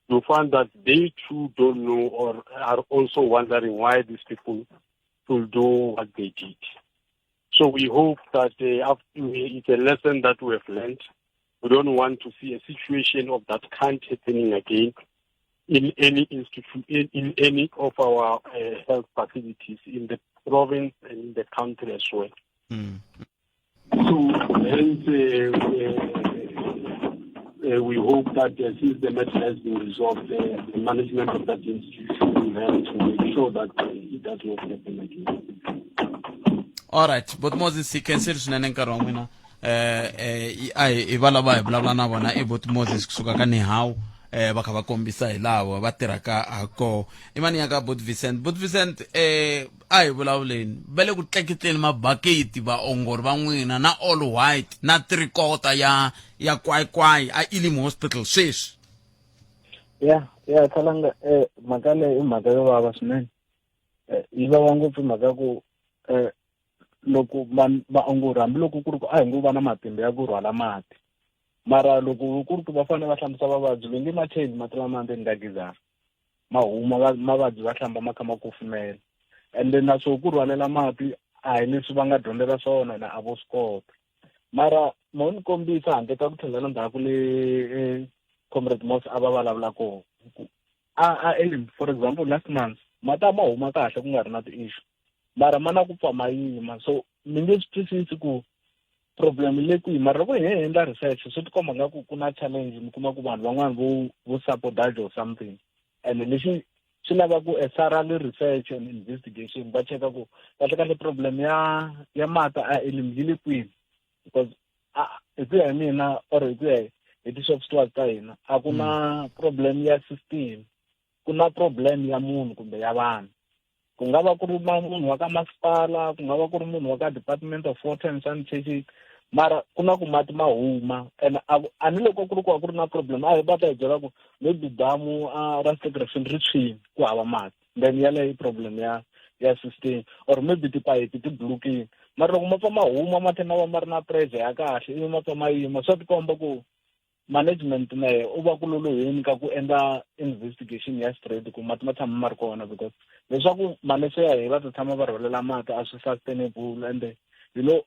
you find that they too don't know or are also wondering why these people will do what they did. So we hope that it's a lesson that we have learned. We don't want to see a situation of that kind happening again in any institution, in any of our health facilities in the province and in the country as well. So hence, we hope that since the matter has been resolved, the management of that institution will have to make sure that it does not happen again.
All right, but Moses, he can say to Nanenkaromina. Ibalaba blabla na bona but Moses kusuka ka how baka ba kombisa ilawo ba tiraka ako imani ya ka but Vincent bulawuleni bele ku tleketeni mabaketi ba ongori ba n'wina na all white na 3/4 ya kwai a Elim Hospital shish.
ya Khalanga mhaka leyi i mhaka yo vava swinene yi vava ngopfu mhaka ku loko vaongori hambiloko ku ri ku a hi ngo va na matimba ya ku rhwala mati mara loko ku ri ku va fanele va hlambisa vavabyi va nge ma change mati lama endzeni ka gizara ma huma mavabyi va hlamba ma kha ma kufumela and then naswo ku rhwalela mati a hi leswi va nga dyondzela swona na a vo swi kota mara mo ni kombisa handle ka ku tlhelela ndzhaku le comrade Moss a va vulavula kona for example last month mati ma huma kahle ku nga ri na ti-issue mara ma na ku pfa ma yima so mi nge swi twisisi ku problem le kwihi mara loko hi endla research swi tikomba nga ku na challenge mi kuma ku vanhu van'wani vo sabotage or something and lexi swi lava ku thorough research and investigation va cheka ku kahle problem ya mati a yi le kwihi because hi ku ya hi mina or hi ku ya hi ti-shop stewards ta hina a ku na problem ya system ku na problem ya munhu kumbe ya vanhu ku nga va ku ri munhu wa ka masipala ku nga va ku ri munhu wa ka Department of Water and Sanitation mara ku na ku mati ma huma and a ni loko ku ri ku va ku ri na problem a hi va ta hi byela ku maybe damu ra Sterkrivion ri tshwini ku hava mati then yaleyo problem ya system or maybe tipayipi ti blukile mara loko ma pfa ma huma ma tlhela ma va ma ri na pressure ya kahle ivi ma pfa ma yima swa tikomba ku management na ye u va ku loloheni ka ku endla investigation ya straight ku mati ma tshama ma ri kona because leswaku manese ya hi va ta tshama va rhwalela mati a swi sustainable and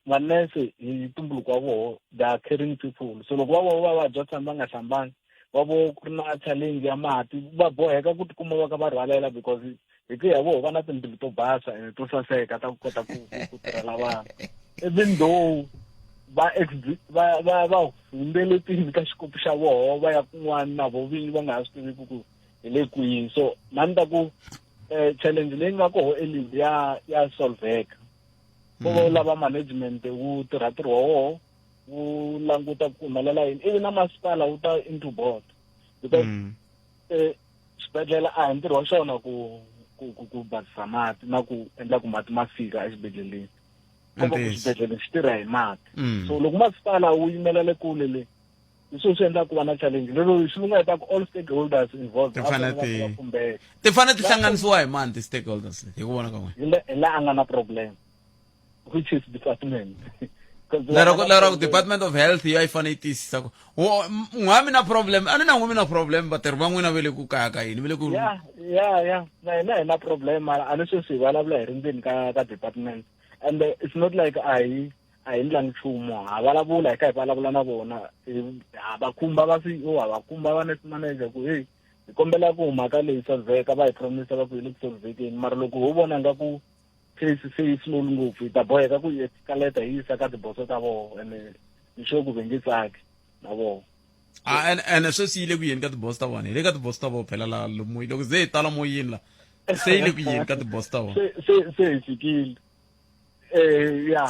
manese hi tumbuluko wa voho they are caring people so loko va vo va vabya tshama va nga hlambangi va vo ku ri na challenge ya mati va boheka ku tikuma va ka va rhwalela because hi ku ya voho va na timbilu to basa and to saseka ta ku kota ku tirhela vanhu even though va hundzele tini ka xikopi xa voho va ya kun'wana na vo vinyi va nga ha swi tiviki ku hi le kwihi so mani ta ku challenge leyi nga koho eLimbi ya solveka ko va lava management wu tirha ntirho wa woho wu languta ku humelela yini ivi na masipala wu ta into board because xibedhlele a hi ntirho wa xona ku basisa mati na ku endla ku mati ma fika exibedhleleni ku xibedhlele xi tirha hi mati so loko masipala wu yimelele kule le hi swilo swi endla ku va na challenge lero swi nga heta ku all stakeholders involved
ti fanele ti hlanganisiwa hi mani ti-stakeholders hi ku vona ka n'wina
hi la a nga na problem which is department
lero Department of Health yi fanele yi tiyisisa ku n'wami na problem a ni na n'wami na problem vatirhi va n'wina ve le ku kaya ka yini ve le ku
ya na hina hi na problem mara a ni swi swi vulavula hi ri ndzeni ka department and it's not like a hi ndlangi nchumu ha vulavula hi kha hi vulavula na vona ha va khumba va CEO ha va khumba va net manager ku hey hi kombela ku mhaka leyi solveka va hi promise va ku hi le ku solvekeni mara loko ho vona nga ku case se yi slow ngopfu hi ta boheka ku yi escalate hi yisa ka tiboso ta voho and ni sure ku ve nge tsaki na voho
and sweswi yi le ku yini ka tiboso ta vona hi le ka tiboso ta voho phela la lomu loko ze hi tala moyeni la se yi le ku yini ka tiboso ta vona
se hi fikile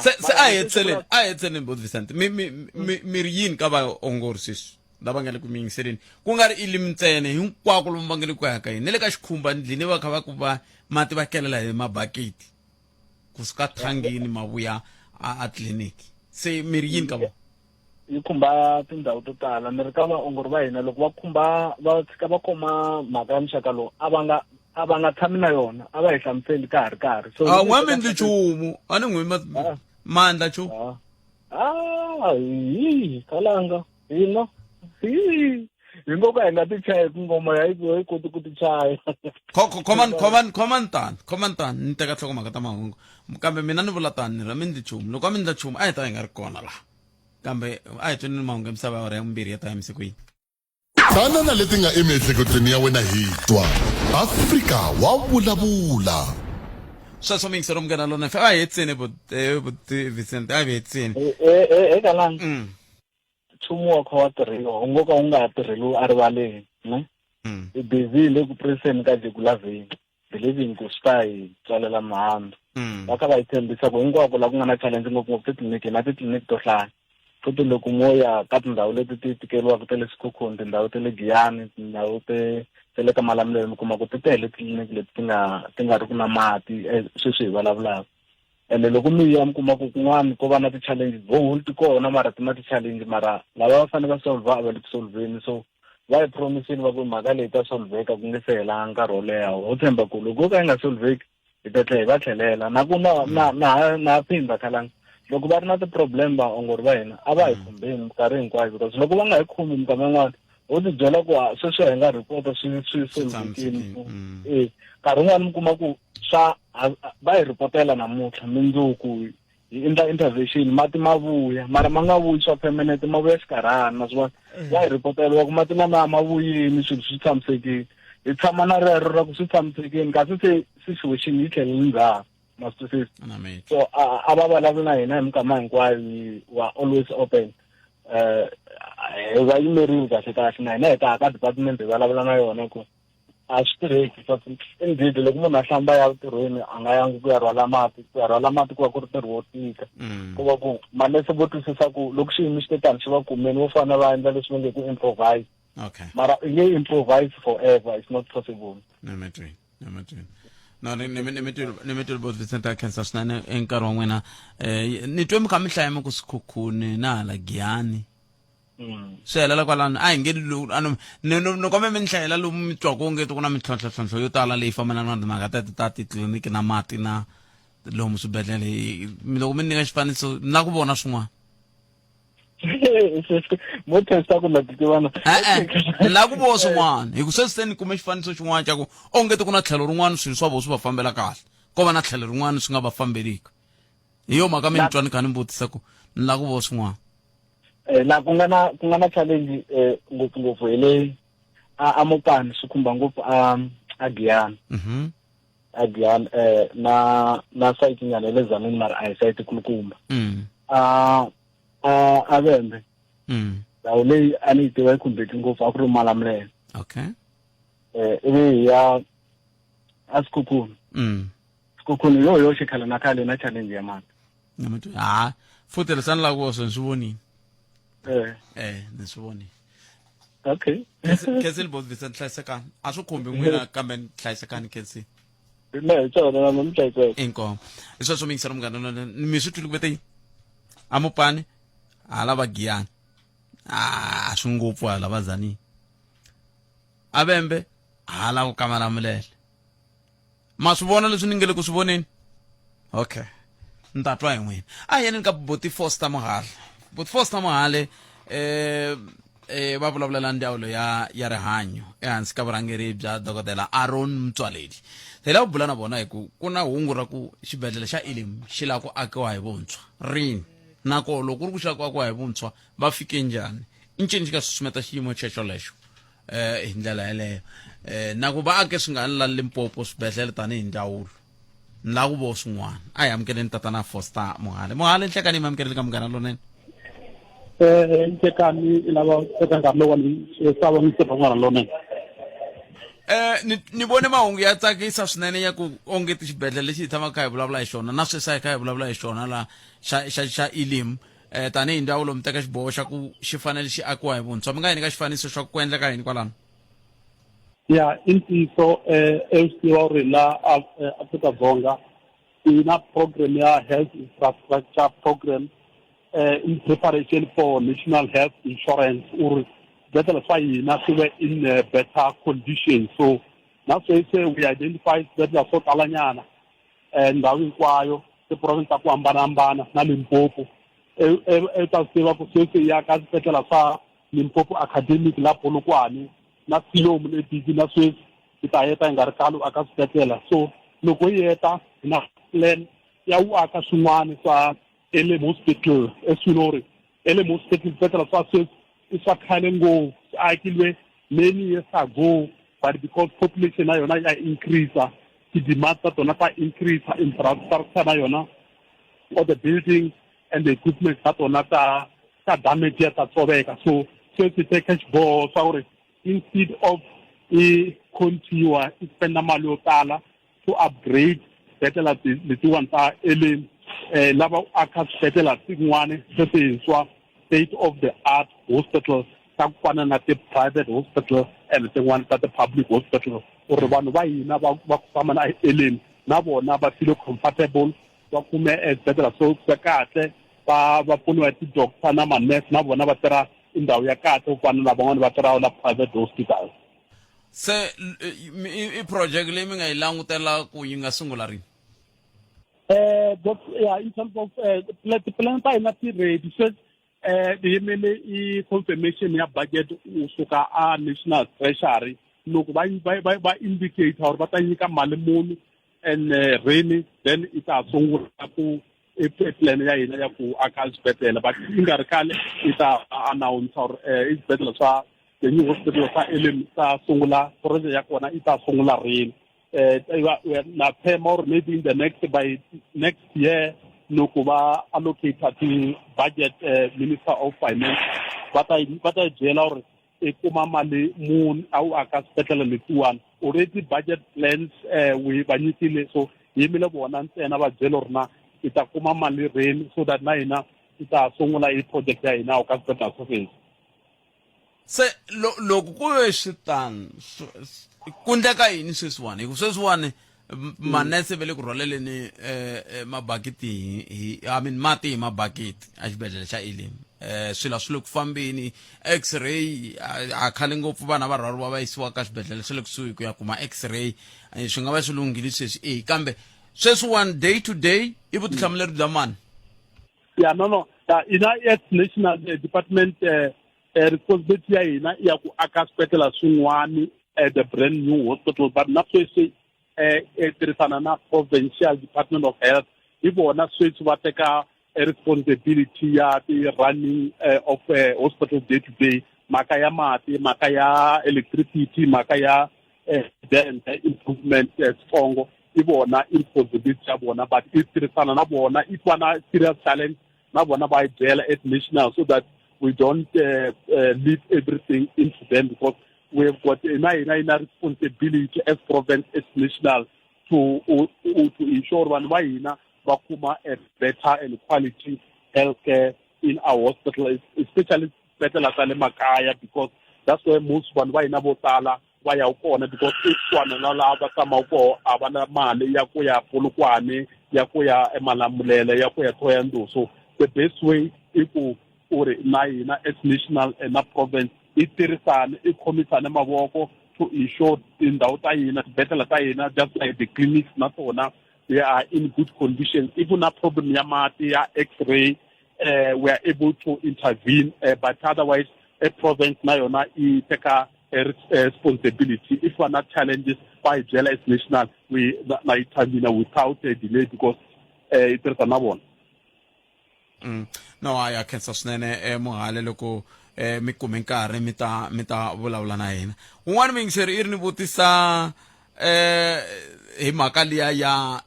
se a hetseleni both Vicente mi ri yini ka vaongori sweswi lava nga le ku miyingiseleni ku nga ri ilimi ntsena hinkwako lomu va nga le ku ya ka yini ne le ka xikhumba ndlwini va kha va ku va mati va kelela hi mabaketi kusuka thangini mavuya a tliliniki se mi ri yini ka vona
yi khumba tindhawu to tala ni ri ka vaongori va hina loko va tshika va khoma mhaka ya muxaka lowu a va nga tshami na yona a va hi hlamuseli ka ha ri karhi so
n'wami endli nchumu a ni n'wi mandla nchumu
Khalanga hina hi ngo ka hi nga ti chayi ku ngoma ya yi koti ku ti chaya
khoma tani ni teka nhlokomhaka ta mahungu kambe mina ni vula tani ni ra mi ndli nchumu loko a mi ndla nchumu a hi ta hi nga ri kona laha kambe a hi tweni mahungu ya misava ya ora ya vumbirhi ya ta ya misikwini
tanana leti nga emiehleketweni ya wena hi twa Afrika wa vulavula
sweswo mingiselo mugana lona a hi hetseni Vicente a hi hetseni
Khalanga nchumu wa kha wa tirhiwa u ngo ka u nga ha tirheliwi a rivaleni ne i busy le ku preseni ka Jekulaveni believing ku swi ta hi tswalela mihandzu va kha va hi tshembisa ku hinkwako laha ku nga na challenge ngopfungopfu titliliniki na titliliniki to hlaya futhi loko mo ya ka tindhawu leti ti tikeriwaka ta le Sekhukhune tindhawu ta le Giyani tindhawu ta le ka Malamulele mi kuma ku ti tele titliliniki leti ti nga ri ku na mati sweswi hi vulavulaka ene loko mi ya mi kuma ku kun'wana ko va na ti-challenge bohol ti kona mara ti na ti-challenge mara lava va fanele va solve a va le ku solveni so va hi promisini va ku mhaka leyi ta solveka ku nge se hela nkarhi wo leha ho tshemba ku loko ka yi nga solveki hi ta tlhela hi va tlhelela na ku na phinda khalanga loko va ri na ti-problem vaongori va hina a va hi khumbeni minkarhi hinkwayo because loko va nga hi khumbi minkarhi yin'wana ho ti byela ku sweswi hi nga report swi solvekini nkarhi wun'wana mi kuma ku swa va hi ripotela namuntlha mindzuku hi endla intervention mati ma vuya mara ma nga vuyi swa permanent ma vuya xikarhana na swin'wana va hi ripotela loko mati lama ma vuyini swilo swi tshamisekile hi tshama na rero ra ku swi tshamisekile kasi se situation yi tlhelele ndzhaku masitwisisi so a va vulavula na hina hi minkama hinkwayo wa always open va yimerile kahle na hina hi ta ka department hi vulavula na yona ku a swi tirheki indeed loko munhu a hlamba ya vutirhweni a nga yangi ku ya rhwala mati ku va ku ri ntirho wo tika ku va ku manese vo twisisa ku loko xiyimo xi tetani xi va kumeni vo fana va endla leswi va nge ku improvise mara i nge improvise forever it's not possible.
No, ni twi both Vincent Cancer swinene enkarhi wa n'wina ni twe mi kha mi hlaya mi ku Sikhukhuni na hala Giyani swi helela kwalano a hi nge ni kombe mi ni hlayela lomu mi twaku onge ku na mintlhontlho yo tala leyi fambelanaka na timhaka ta titliliniki na mati na lomu swibedhlele loko mi nyika xifaniso na ku vona swin'wana
mo testa ku nativana
la ku vo swin'wana hi ku sweswi ni kume xifaniso xin'wana xa ku onge ku na tlhelo rin'wana swilo swa vo swi va fambela kahle ko va na tlhelo rin'wana swi nga va fambeliki hi yo mhaka mi ni twa ni kha ni vutisa ku ni la ku vo swin'wana
la ku nga na challenge ngopfungopfu hi le a Mopani swi khumba ngopfu a Giyani a Giyani na site nyana le Tzaneen mara a hi site kulukumba a Vhembe lawo leyi a ni yi tiva yi khumbeki ngopfu a ku ri Malamulele ivi ya a Sikhukhuni yo xikhale na khale na challenge ya mati
futhi lesani la ku swi vonini ni swi voni Khensi both Vincent hlayisekani a swi khumbi n'wina kambe hlayisekani Khensi inkomo i sweswo mi yingisela munghana lona mi swi twile ku vete yini a Mopani hala va Giyani a swi ngopfu hala va Tzaneen a Vhembe hala ku ka Malamulele ma swi vona leswi ni nge le ku swi voneni okay ni ta twa hi n'wina a hi yeneni ka Buti Foster Mohale va vulavulela ndzawulo ya rihanyo ehansi ka vurhangeri bya dokodela Aaron Motsoaledi hi lava bula na vona hi ku na hungu ra ku xibedhlele xa Elim xi lava ku akiwa hi vuntshwa rini nako loko ku ri ku xi lava ku akiwa hi vuntshwa va fike njhani i ncini xi ka susumeta xiyimo xexolexo hi ndlela yeleyo na ku va ake swi nga ni la Limpopo swibedhlele tanihi ndzawulo ni lava ku vo swin'wana a hi amukeleni tatana Foster Mohale nhlekani mi amukeleli ka munghana lonene
nhlekani lava eka nkarhi lowu ni sava mi tirha n'wana lonene
ni vone mahungu ya tsakisa swinene ya ku onge xibedhlele lexi hi tshamaka kha hi vulavula hi xona na sweswi hi kha hi vulavula hi xona la xa Elim tanihi ndzawulo mi teka xiboho xa ku xi fanele xi akiwa hi vuntshwa mi nga hi nyika xifaniso xa ku endleka yini kwalano
ya i ntiyiso swi tiva ku ri la Afrika-Dzonga i na program ya health infrastructure program in preparation for national health insurance or better swa hina swi ve in better condition so na sweswi we identify swibedhlele swo talanyana ndhawu hinkwayo ti-province ta ku hambanahambana na Limpopo ta swi tiva ku sweswi ya ka swibedhlele swa Limpopo academic la Polokwane na Siloam le Biki na sweswi hi ta heta hi nga ri kalo aka swibedhlele so loko hi heta hi na plan ya u aka swin'wana swa Elim Hospital eSwinori Elim Hospital swibedhlele swa sweswi i swa khale ngopfu swi akilwe many years ago but because population na yona ya increase ti-demand ta tona ta increase infrastructure na yona for the building and the equipment ta tona ta damage ta tsoveka so sweswi teka xiboho swa ku ri instead of i continue i spenda mali yo tala to upgrade swibedhlele letiwani ta Elim lava aka swibedhlele tin'wana sweswintshwa state of the art hospital ta ku fana na ti-private hospital and tin'wana ta ti-public hospital ku ri vanhu va hina va ku famba na Elim na vona va feel comfortable va kume swibedhlele swo kahle va pfuniwa hi ti-doctor na manurse na vona va tirha indawu ya kahle ku fana na van'wana va tirhaka la private hospitals.
Se i project leyi mi nga yi langutela ku yi nga sungula rini?
In terms of plan ta hina ti-ready so hi yimele i-confirmation ya budget kusuka a national treasury loko va indicate or va ta nyika mali muni and rain then i ta sungula ku plan ya hina ya ku aka swibedhlele but yi nga ri khale i ta announce or swibedhlele swa the new hospital sa LM ta sungula project ya kona i ta sungula rain na term or maybe in the next year loko va allocate the budget minister of finance va ta byela or kuma mali muni au aka swibedhlele letiwani already budget plans we va nyikile so yimile vona ntsena va byela rona i ta kuma mali rain so that na hina i ta sungula i project ya hina aka swibedhlele swa
se loko ku ve switano ku ndleka yini sweswiwani hikuva sweswiwani manese ve le ku rhwaleleni mabakiti mati hi mabakiti a xibedhlele xa elim swilo swi le ku fambeni x-ray a khale ngopfu vana va rhwariwa va yisiwa ka swibedhlele swi le kusuhi ku ya kuma x-ray swi nga va swi lunghile sweswi kambe sweswiwani day to day i vutihlamuleri bya mani?
no ina national department responsibility ya hina ya ku aka swibedhlele swin'wani the brand new hospital but na sweswi tirhisana na provincial department of health hi vona sweswi va teka responsibility ya running of hospital day to day mhaka ya mati mhaka ya electricity mhaka ya improvement switsongo hi vona responsibility ya vona but i tirhisana na vona i twa na serious challenge na vona va yi byela at national so that we don't leave everything into them because we have got a responsibility as province, as national, to ensure one way va kuma a better and quality healthcare in our hospitals, especially better than makaya because that's where most one way na botala va ya kona because each one na lava kama ko avana mali ya ku ya Polokwane ya ku ya eMalamulele ya ku ya Thohoyandou so the best way is to na as national and na province i tirhisana i khomisana mavoko to ensure tindhawu ta hina swibedhlele ta hina just like the clinics na tona they are in good conditions even na problem ya mati ya x-ray we are able to intervene but otherwise a province na yona I take a responsibility if we are not challenges by byela as national we na intervene without a delay because i tirhisana vona.
No I khensa swinene Mohale loko mi kume nkarhi mi ta vulavula na hina. Un'wana mingiseri i ri ni vutisa hi mhaka liya ya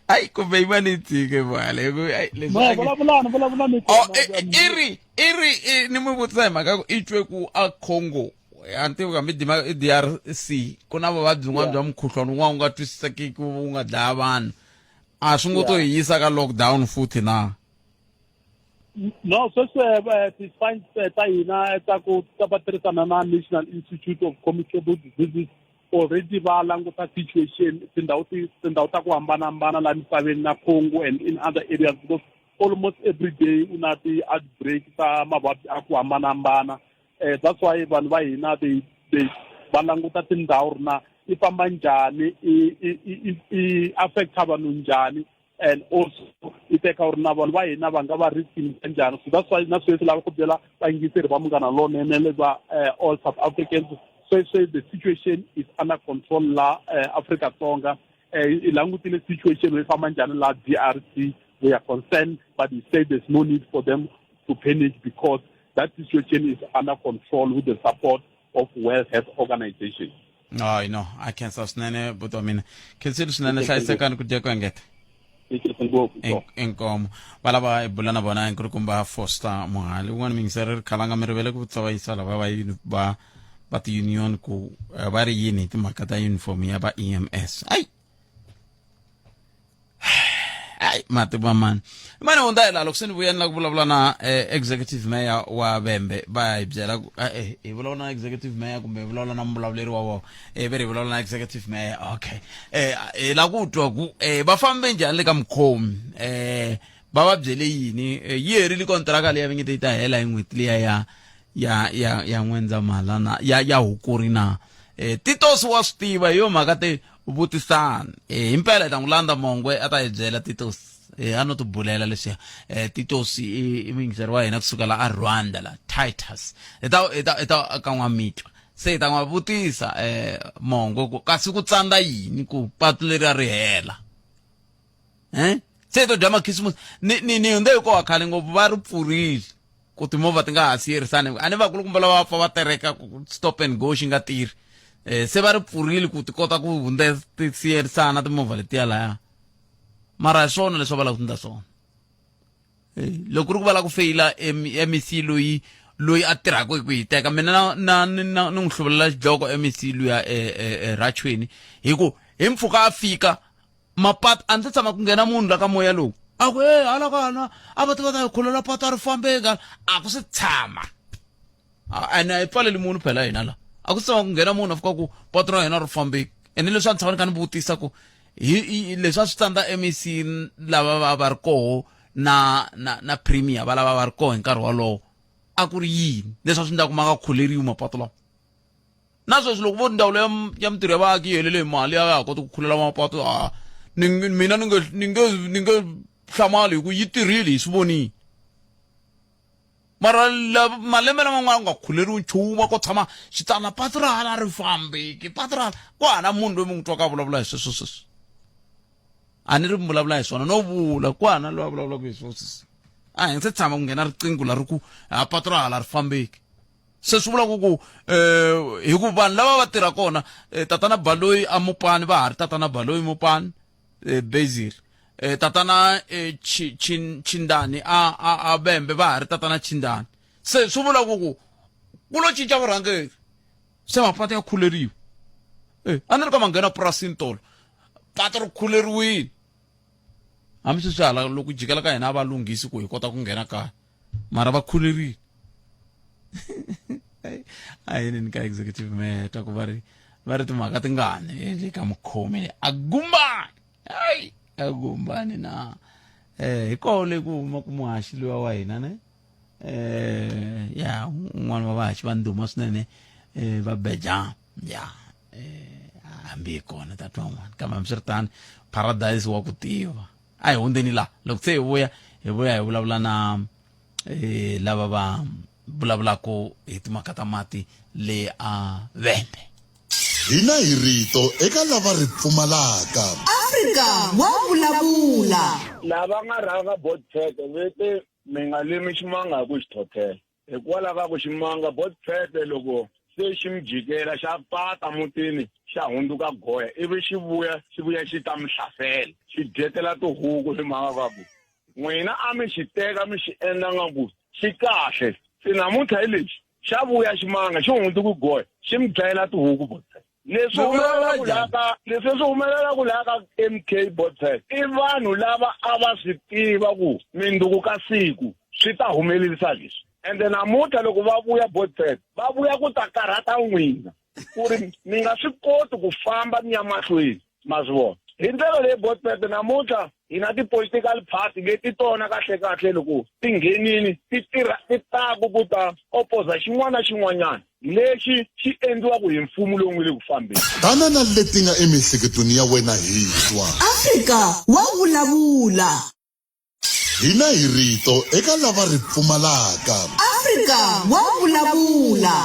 ai kumbe iva ni tshike Mohale iri ni mi vutisa hi mhaka ku i twe ku a Congo a ni tivi kambe DRC ku na vuvabyi byin'wana bya mukhuhlwana un'wana u nga twisisekiki wu nga dlaya vanhu a swi ngo to hi yisa ka lockdown futhi na?
No, so despite Taina Taku Tabatrisan National Institute of Communicable Diseases already Valanguta situation Tindauta Ambana Land na Congo and in other areas because almost every day unati outbreak about Aquamanambana. That's why Vanvaina they Valanguta Tindaurna if a manjani affect Habanunjani. And also it take our naval why never risk in Tanzania. So that's why not so la ko bela bangise ba mo kana lo nene ba all South Africans so the situation is under control la Africa Tonga ilangutile situation with Manjana la DRC we are concerned but they say there's no need for them to panic because that situation is under control with the support of World Health Organization.
No, I can't sustain but I mean consider sunene sai second ku je ko ngeta enkomo balaba e bulana bona nkrukumba Foster Mohale un'wana mingiseri khalanga mi rivele ku tsawaisa lava ba ti union ku va ri yini timhaka ta uniform ya ba EMS ai matiba man mane onda ila loko se ni vuya ni la ku vulavula na executive mayor wa Vhembe va hi byela ku hi vulavula na executive mayor kumbe vulavula na mbulavuleri wa vona ve ri vulavula na executive mayor okay la ku twa ku va fambe njhani le ka Mkhomi ba va byele yini yi herile kontraka leyi va nge ta hela hi n'hweti liya ya N'wendzamhala ya Hukuri na Titos wa swi tiva hi yo mhaka te vutisana himpela hi ta n'wi landza Mongwe a ta hi byela Titos a no ti bulela leswiya Titos i mingiseri wa hina kusukela a Rwanda la Titus i ta ka n'wamitwa se hi ta n'wi vutisa Mongwe kasi ku tsandza yini ku patu leri ri hela se to dya makhisimusi ni hunde hi kowa khale ngopfu va ri pfurile ku timovha ti nga ha siyerisani a ni vakulukumba lava va pfa va tereka ku stop and go xi nga tirhi se va ri pfurile ku ti kota ku hunde ti siyerisana timovha letiya laya mara hi swona leswi va lava ku endla swona loko ri ku va lava ku feyila MEC loyi a tirhaka ku yi teka mina ni n'wi hluvulela xidloko MEC luya Rachweni hi ku hi mpfhuka a fika mapatu a ndzi tshama ku nghena munhu la ka moya lowu a ku hala kana a va ta hi khulela patu a ri fambeka a ku se tshama ene a hi pfaleli munhu phela hina la a ku tshama ku nghena munhu a fika ku patu ra hina ri fambeki ene leswi a ni tshama ni kha ni vutisa ku leswi a swi tsandza MEC lava va ri koho na premier va lava va ri koho hi nkarhi wolowo a ku ri yini leswi a swi endlaku ma nga khuleriwi mapatu lawa na sweswi loko vo ndhawu ya mitirho ya vaaki yi helele hi mali ya ha kota ku khulela mapatu mina ni nge hlamali hi ku yi tirhile hi swi vonile mara malembe lama n'wana nga khuleriwi nchumu ko tshama xitsana patu ra hala ri fambeki patu ra ku hana munhu loyi mi n'wi twaka vulavula hi sweswo a ni ri vulavula hi swona no vula ku hana loyi a vulavulaka hi sweswo a hi se tshama ku nghena riqingho la ri ku patu ra hala ri fambeki se swi vula ku hi ku vanhu lava va tirha kona tatana Baloyi a Mopani va ha ri tatana Baloyi Mopani Bezir tatana Chindani a Bembe va ha ri tatana Chindani se swi vula ku lo cinca vurhangeri se mapatu ya khuleriwa a ni ri ka manghena purasini tolo patu ri khuleriwile hambi sweswi hala loko jikela ka hina a va lunghisi ku hi kota ku nghena kaya mara va khuleriwile a yini ni ka executive mayor ku va ri timhaka ti nga ni le ka mukhomi agumbani na hi koho le ku huma ku muhaxi luwa wa hina ne ya un'wana wa vahaxi va ndhuma swinene va Bejan ya hambi hi kona tatwa n'wana kambe hambi swi ri tani Paradise wa ku tiva a hi hundzeni la loko se hi vuya hi vulavula na lava va vulavulaka hi timhaka ta mati le a Vende
hina hi rito eka lava ri pfumalaka
Afrika wa vulavula
lava nga rhanga Botphet vete mi nga lemi ximanga hi ku xithothela hikwalaho ka ku ximanga Botphet loko se xi mi jikela xa pata mutini xa hundzuka goya ivi xi vuya xi ta mi hlasela xi dyetela tihuku hi mhaka ka ku n'wina a mi xi teka mi xi endla nga ku xi kahle se namuntlha hi lexi xa vuya ximanga xi hundzuku goya xi mi dlayela tihuku Botphet leswi humelela ku laha ka MK Botphet i vanhu lava a va swi tiva ku mindzuku ka siku swi ta humelerisa leswi ende namuntlha loko va vuya Botphet va vuya ku ta karhata n'wina ku ri mi nga swi koti ku famba mi ya mahlweni ma swi vona hi ndlela leyi Botphet namuntlha hi na ti-political party leti tona kahle loko ti nghenini ti taku ku ta oposa xin'wana na xin'wanyana lexi xi endliwaku hi mfumo lowu nge le ku fambeni
tanana leti nga emiehleketweni ya wena hi twa
Afrika wa vulavula
hina hi rito eka lava ri pfumalaka
Afrika wa vulavula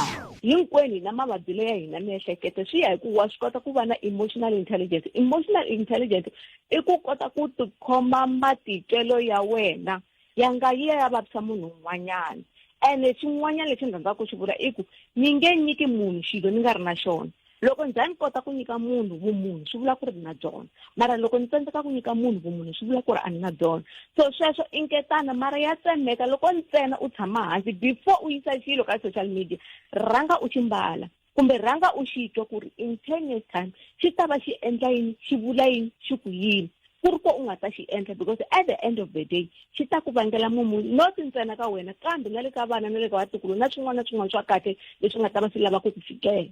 hinkwenu na mavabyelo ya hina miehleketo swi ya hi ku wa swi kota ku va na emotional intelligence i ku kota ku tikhoma matitwelo ya wena ya nga yi ya vavisa munhu un'wanyana ene xin'wanyana lexi ni rhandza ku xi vula i ku ni nge nyiki munhu xilo ni nga ri na xona loko ndza ni kota ku nyika munhu vumunhu swi vula ku ri na byona mara loko ni tsandzeka ku nyika munhu vumunhu swi vula ku ri a ni na byona so sweswo inketana mara ya tsemeka loko ntsena u tshama hansi before u yisa xilo ka social media rhanga u xi mbala kumbe rhanga u xi twa ku ri in 10 years time xi ta va xi endla yini xi vula yini xi ku yini ku ri ko u nga ta xi endla because at the end of the day xi ta ku vangela mumunhu not ntsena ka wena kambe na le ka vana na le ka vatukulu na swin'wana swa kahle leswi nga ta va swi lava ku ku fikela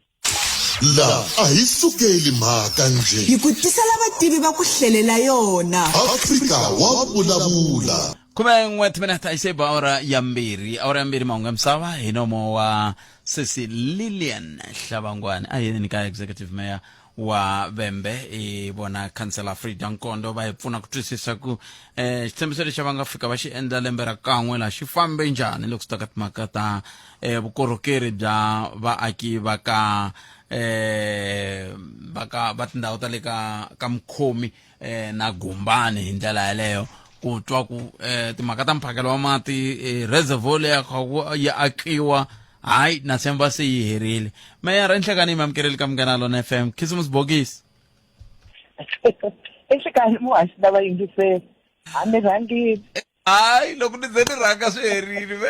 la a hi sukeli mhaka nje
hi ku tisela vativi va ku hlelela yona
Afrika wa vulavula
Kume ngwetmenata iseba ahora ya mbiri maunga msawa inomo wa Sisi Lillian Shabangwane nika executive mayor wa Vembe ibona councillor Frida Nkondo bayipfuna kutwisisa ku xitshembiso lexi va nga fika va xi endla lembe ra kan'we la xi fambe njhani loko swi ta ka timhaka ta vukorhokeri bya vaaki va tindhawu ta le ka Mkhomi na Gumbani hi ndlela yaleyo ku twa ku timhaka ta mphakelo wa mati reservoir ya akiwa hayi nasemba se yi herile meya renhlekani mamkereli ka Munghana Lona FM Khisimusi Bogisi
exikarhi muhaxi lava yingiseli a mi rhangile
hayi loko ni ze ni rhanga swi herile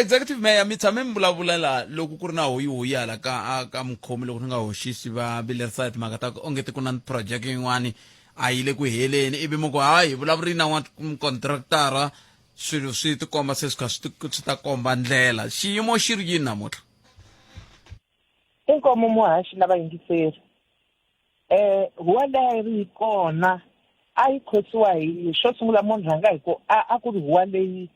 executive mayor mi tshame mi vulavula la loko ku ri na hoyi hala ka Mkhomi loko ni nga hoxisi va bilerisa timhaka ta onge ti ku na project yin'wani a yi le ku heleni ivi moko hayi vulavurini na contractora swilo swi ti komba se swi ta komba ndlela xiyimo xi ri yini namuntlha
inkomo muhaxi lava yingiseri huwa leyi ri kona a yi khosiwa hi xo sungula munhu rhanga hi ku a ku ri huwa leyi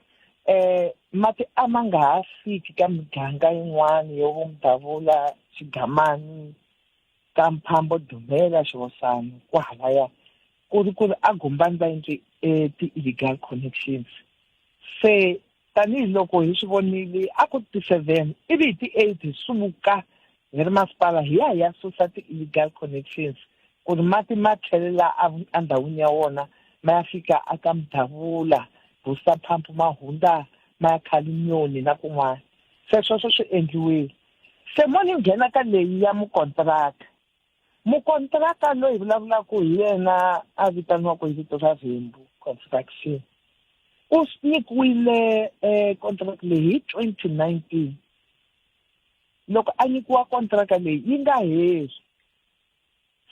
mati a ma nga ha fiki ka miganga yin'wana yo vo Mdavula Xigamani ka Mphambo Dumela Xihosana kwahalaya ku ri a Gumbani va endle ti-illegal connections se tanihiloko hi swi vonile a ku ti-7 ivi hi ti-8 hi suka hi ri masipala hi ya susa ti-illegal connections ku ri mati ma tlhelela endhawini ya wona ma ya fika aka Mdavula Busa Pump Mahunda ma Khalinyoni na kun'wana se sweswo swi endliwile se moni nghena ka leyi ya mukontraka loyi vulavulaka hi yena a vitaniwaka hi vito ra Vimbu Construction u nyikiwile contract leyi hi 2019 loko a nyikiwa contract leyi yi nga heli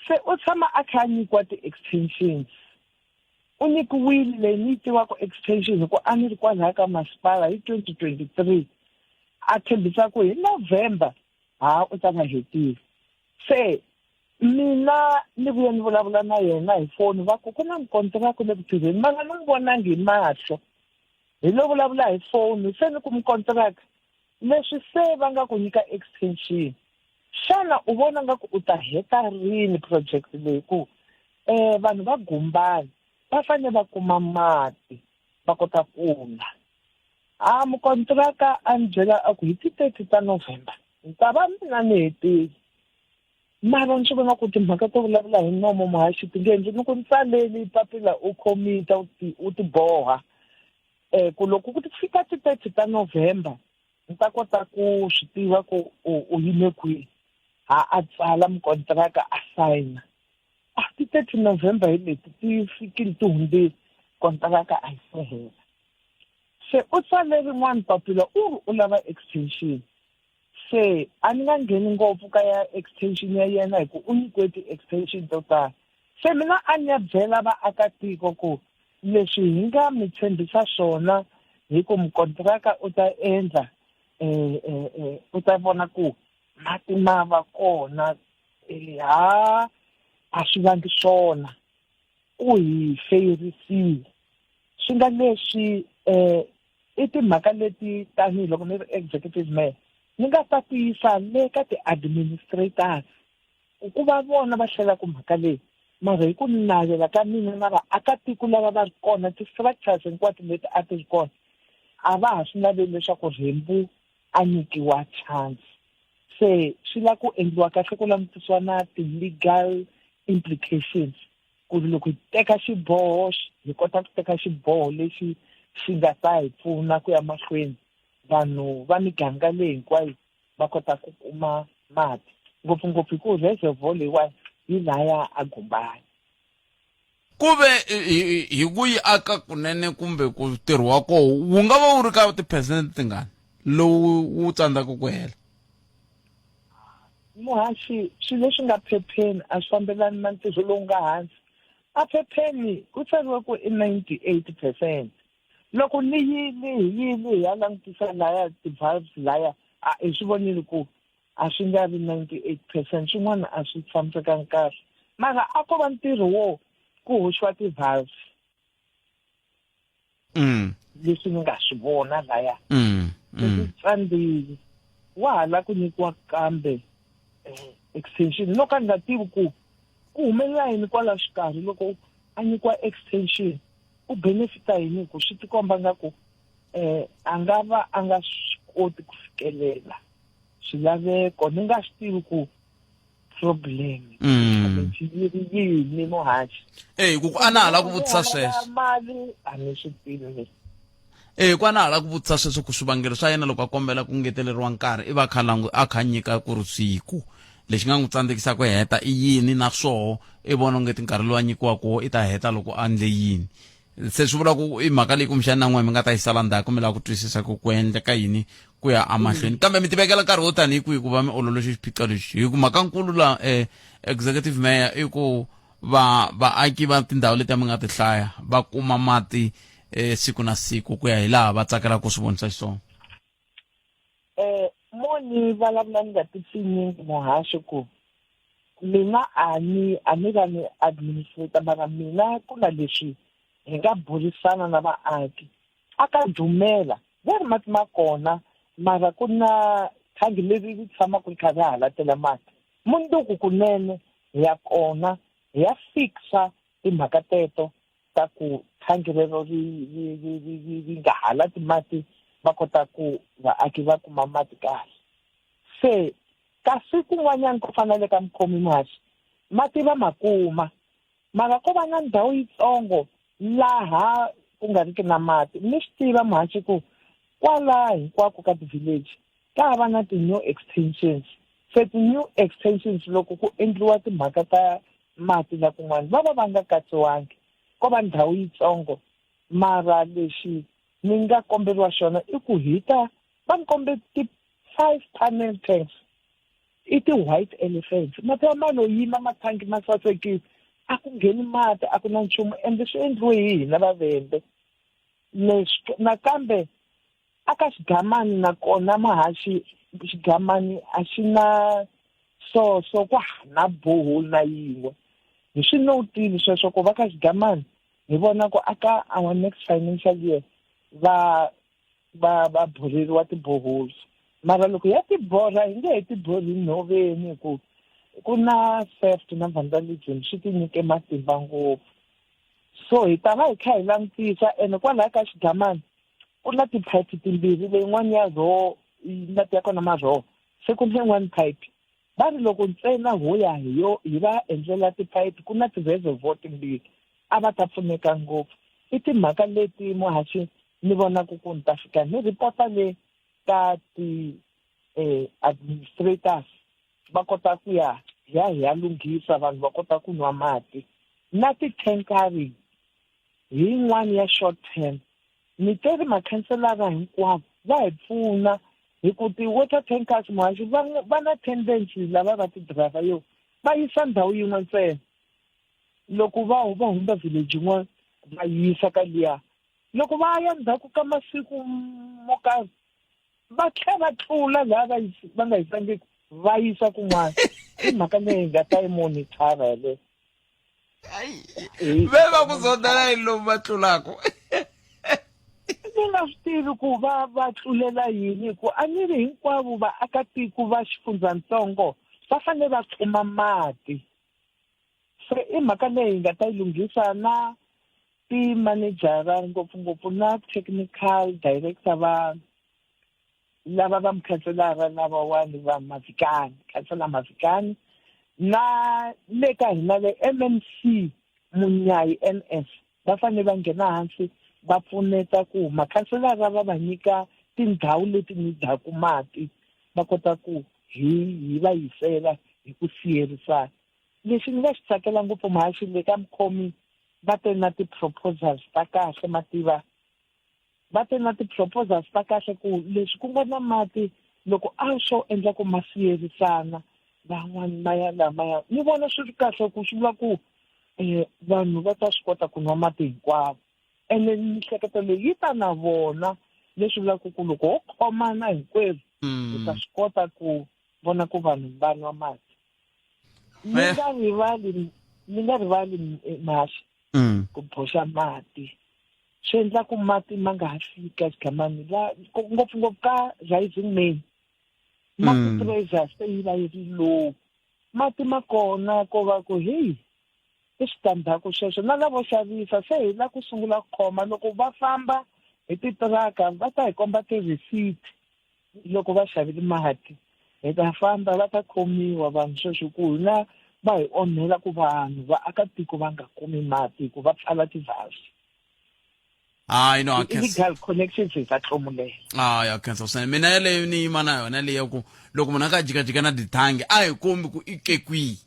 se u tshama a kha a nyikiwa ti-extensions u nyikiwile leyi ni tiwaka extension hikuva a ni ri kwalaha ka masipala hi 2023 a tshembisa ku hi November u ta nga hetile se mina ni vuye ni vulavula na yena hi foni va ku na mukontraka le ku tirheni va nga ni vonangi hi mahlo hi lo vulavula hi foni se ni ku mukontraka leswi se va nga ku nyika extension xana u vona nga ku u ta heta rini project leyi ku vanhu va Gumbani va fanele va kuma mati va kota ku nwa mukontraka a ni byela a ku hi ti 30 ta November ni ta va mina ni hetile mara ni swi vona ku timhaka to vulavula hi nomo muhaxi tingenzi ni ku ni tsaleli papila u khomita u ti boha ku loko ku ti fika ti 30 ta November ni ta kota ku swi tiva ku u yime kwihi a tsala mukontraka a sayina ti 30 November hi leti ti fikile ti hundzile kontraka a yi se hela se u tsale rin'wana papila u lava extension se a ni nga ngheni ngopfu ka ya extension ya yena hi ku u nyikiwe ti-extension to tala se mina a ni ya byela vaakatiko ku leswi hi nga mi tshembisa swona hi ku mukontraka u ta endla u ta vona ku mati ma va kona a swi vangi swona u hi feyirisile swi nga leswi i timhaka leti tanihiloko ni ri executive mayor ni nga ta tiyisa le ka ti-administrators ku va vona va hlelaka mhaka leyi mara hi ku navela ka mina na vaakatiko lava va ri kona ti-structures hinkwato leti a ti ri kona a va ha swi laveli leswaku Vimbu a nyikiwa chance se swi lava ku endliwa kahle ku langutisiwa na ti-legal implications ku ri loko hi teka xiboho hi kota ku teka xiboho lexi xi nga ta hi pfuna ku ya mahlweni vanhu va miganga leyi hinkwayo va kota ku kuma mati ngopfungopfu hi ku reservoir leyiwani yi laya a Gumbani
ku ve hi ku yi aka kunene kumbe ku tirhiwa koho wu nga va wu ri ka tiphesente tingani lowu wu tsandzaka ku hela
muhaxi swilo leswi nga phepheni a swi fambelani na ntirho lowu nga hansi a phepheni ku tsariwe ku i 98%. Loko ni yini ya langutisa laya ti-valves laya hi swi vonile ku a swi nga ri 98%, swin'wana a swi tshamisekangi kahle. Mara a ko va ntirho wo ku hoxiwa ti-valves leswi ni nga swi vona laya leswi tsandzile wa ha la ku nyikiwa kambe extension no ka ni nga tivi ku humelela yini kwala xikarhi loko a nyikiwa extension u benefita yini ku swi tikomba nga ku a nga va a nga swi koti ku fikelela swilaveko ni nga swi tivi ku problem yini Muhashi
ku ana hala ku vutisa sweswo
mali a ni swi tivi
ku ana hala ku vutisa sweswo ku swivangelo swa yena loko a kombela ku ngeteleriwa nkarhi i va a kha nyika ku ri siku lexi nga n'wi tsandzekisa ku heta i yini na swoho i vona ngeti nkarhi lowu a nyikiwaka i ta heta loko a ndle yini se swi vula ku i mhaka leyi kumbexani na n'we mi nga ta yi sala ndzhaku mi lava ku twisisa ku endleka yini ku ya amahlweni kambe mi tivekela nkarhi wo tanihi kwihi ku va mi ololoxe xiphiqo lexi hi ku mhaka nkulu la executive mayor i ku vaaki va tindhawu leti mi nga ti hlaya va kuma mati siku na siku ku ya hi laha va tsakelaka ku swi vonisa xiswona
moni vulavula ni nga tipfinyingi Muhashi ku mina a ni va ni administrator mara mina ku na leswi hi nga burisana na vaaki aka dumela leri mati ma kona mara ku na thangi leri ri tshamaka ri karhi halatela mati munduku kunene hi ya kona hi ya fixa timhaka teto ta ku thangi rero ri nga halati mati va kota ku vaaki va kuma mati kahle se kasi kun'wanyana ku fanele ka mukhomi Muhashi mati va makuma mara ko va na ndhawu yitsongo laha ku nga riki na mati mi swi tiva Muhashi ku kwala hinkwako ka ti-village ka va na ti-new extensions se ti-new extensions loko ku endliwa timhaka ta mati na kun'wana va nga katsiwangi ko va ndhawu yitsongo mara lexi ni nga komberiwa xona i ku hita va ni kombe ti-5 panel tanks i ti-white elephants mati ya malo yima mathangi ma sasekile a ku ngheni mati a ku na nchumu ende swi endliwe hi hina vavembe nakambe aka xigamani nakona Muhashi xigamani a xi na so ku hana borehole na yin'we hi swi notile sweswo ku va ka xigamani hi vona ku aka our next financial year va borheriwa ti-boreholes mara loko ya tibora hi nge he tibori nhoveni ku ku na theft na vandalism swi tinyike matimba ngopfu so hi ta va hi kha hi langutisa ene kwalaha ka xigamani ku na tiphayiphi timbirhi leyin'wana ya mati ya kona marhoho se ku na yin'wana phayiphi va ri loko ntsena ho ya hi va endlela tiphayiphi ku na ti-reservoir timbirhi a va ta pfuneka ngopfu i timhaka leti Muhashi ni vona ku ni ta fika ni ripota le ka administrators va kota ku ya hi ya lunghisa vanhu va kota ku nwa mati na ti-tankering hi yin'wana ya short term ni teri makhanselara hinkwavo va hi pfuna hi ku ti-water tankers Muhashi va na tendency lava va ti-driver yo va yisa ndhawu yin'we ntsena loko va hundza village yin'wana va yisa ka liya loko va ya ndzhaku ka masiku mo karhi va tlhela va tlula laha va nga yisangiki va yisa kun'wana i mhaka leyi hi nga ta yi monitora yaleyo
ve va ku zondela hi lomu va tlulaka
ni nga swi tivi ku va tlulela yini ku a ni ri hinkwavo vaakatiko va xifundzatsongo va fanele va kuma mati se i mhaka leyi hi nga ta yi lunghisa na ti-managera ngopfungopfu na technical director lava va mukhanselara lavawani va Mafikani khansela Mafikani na le ka hina le MMC Munyayi NS va fanele va nghena hansi va pfuneta ku makhanselara va nyika tindhawu leti nyidaka mati va kota ku hi va yisela hi ku siyerisana lexi ni nga xi tsakela ngopfu Muhashi le ka mukhomi va te na ti-proposals ta kahle mativa va te na ti-proposals ta kahle ku leswi ku nga na mati loko a swo endla ku ma siyerisana van'wani lamaya ni vona swi ri kahle ku swi vula ku vanhu va ta swi kota ku nwa mati hinkwavo ene miehleketo leyi yi ta na vona leswi vulaka ku loko ho khomana hinkwerhu hi ta swi kota ku vona ku vanhu va nwa mati ni nga rivali Muhashi ku boxa mati swi endla ku mati ma nga ha fika xigamani la ngopfungopfu ka rising May mati pressure se yi va yi ri low mati ma kona ko va ku hey i switandzhaku sweswo na lavo xavisa se hi la ku sungula ku khoma loko va famba hi titiraka va ta hi komba ti-receipt loko va xavile mati hi ta famba va ta khomiwa vanhu sweswo ku hina va hi onhela ku vanhu vaakatiko va nga kumi mati ku va pfala tivhasi
hayi no
illegal connections hi ta tlomulela
hayi akhensa swinene mina yaleyo ni yima na yona leyi ya ku loko munhu a ka jikajika na dithangi a hi kombi ku i ke kwihi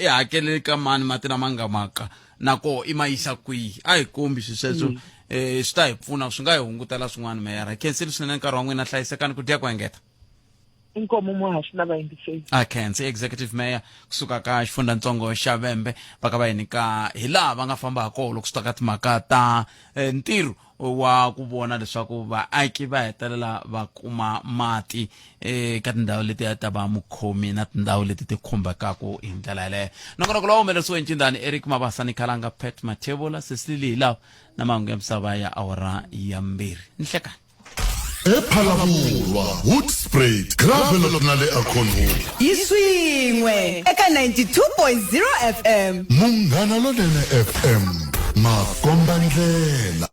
i hakelele ka mani mati lama nga maka nako i ma yisa kwihi a hi kombi sweswo swi ta hi pfuna swi nga hi hungutela swin'wana meyara khensile swinene nkarhi wa n'wina hlayisekani ku dya ku engeta
inkomo muhaxi na vayingiseli
akhense executive mayor kusuka ka xifundantsongo xa Vhembe va ka va hi nyika hi laha va nga famba ha kona loko swi ta ka timhaka ta ntirho wa ku vona leswaku vaaki va hetelela va kuma mati ka tindhawu leti ta va mukhomi na tindhawu leti ti khumbekaka hi ndlela yaleyo nongonoko lowu humelerisiwe hi Ncindani Eric Mabasa ni Khalanga Pet Mathebula Cecily Hilawa na mahungu ya misava ya awara ya 2 nihlekani
ePhalaborwa Hoedspruit gravel na le Akhonhulu
Iswingwe eka 92.0 FM
Munghana Lonene FM makomba ndlela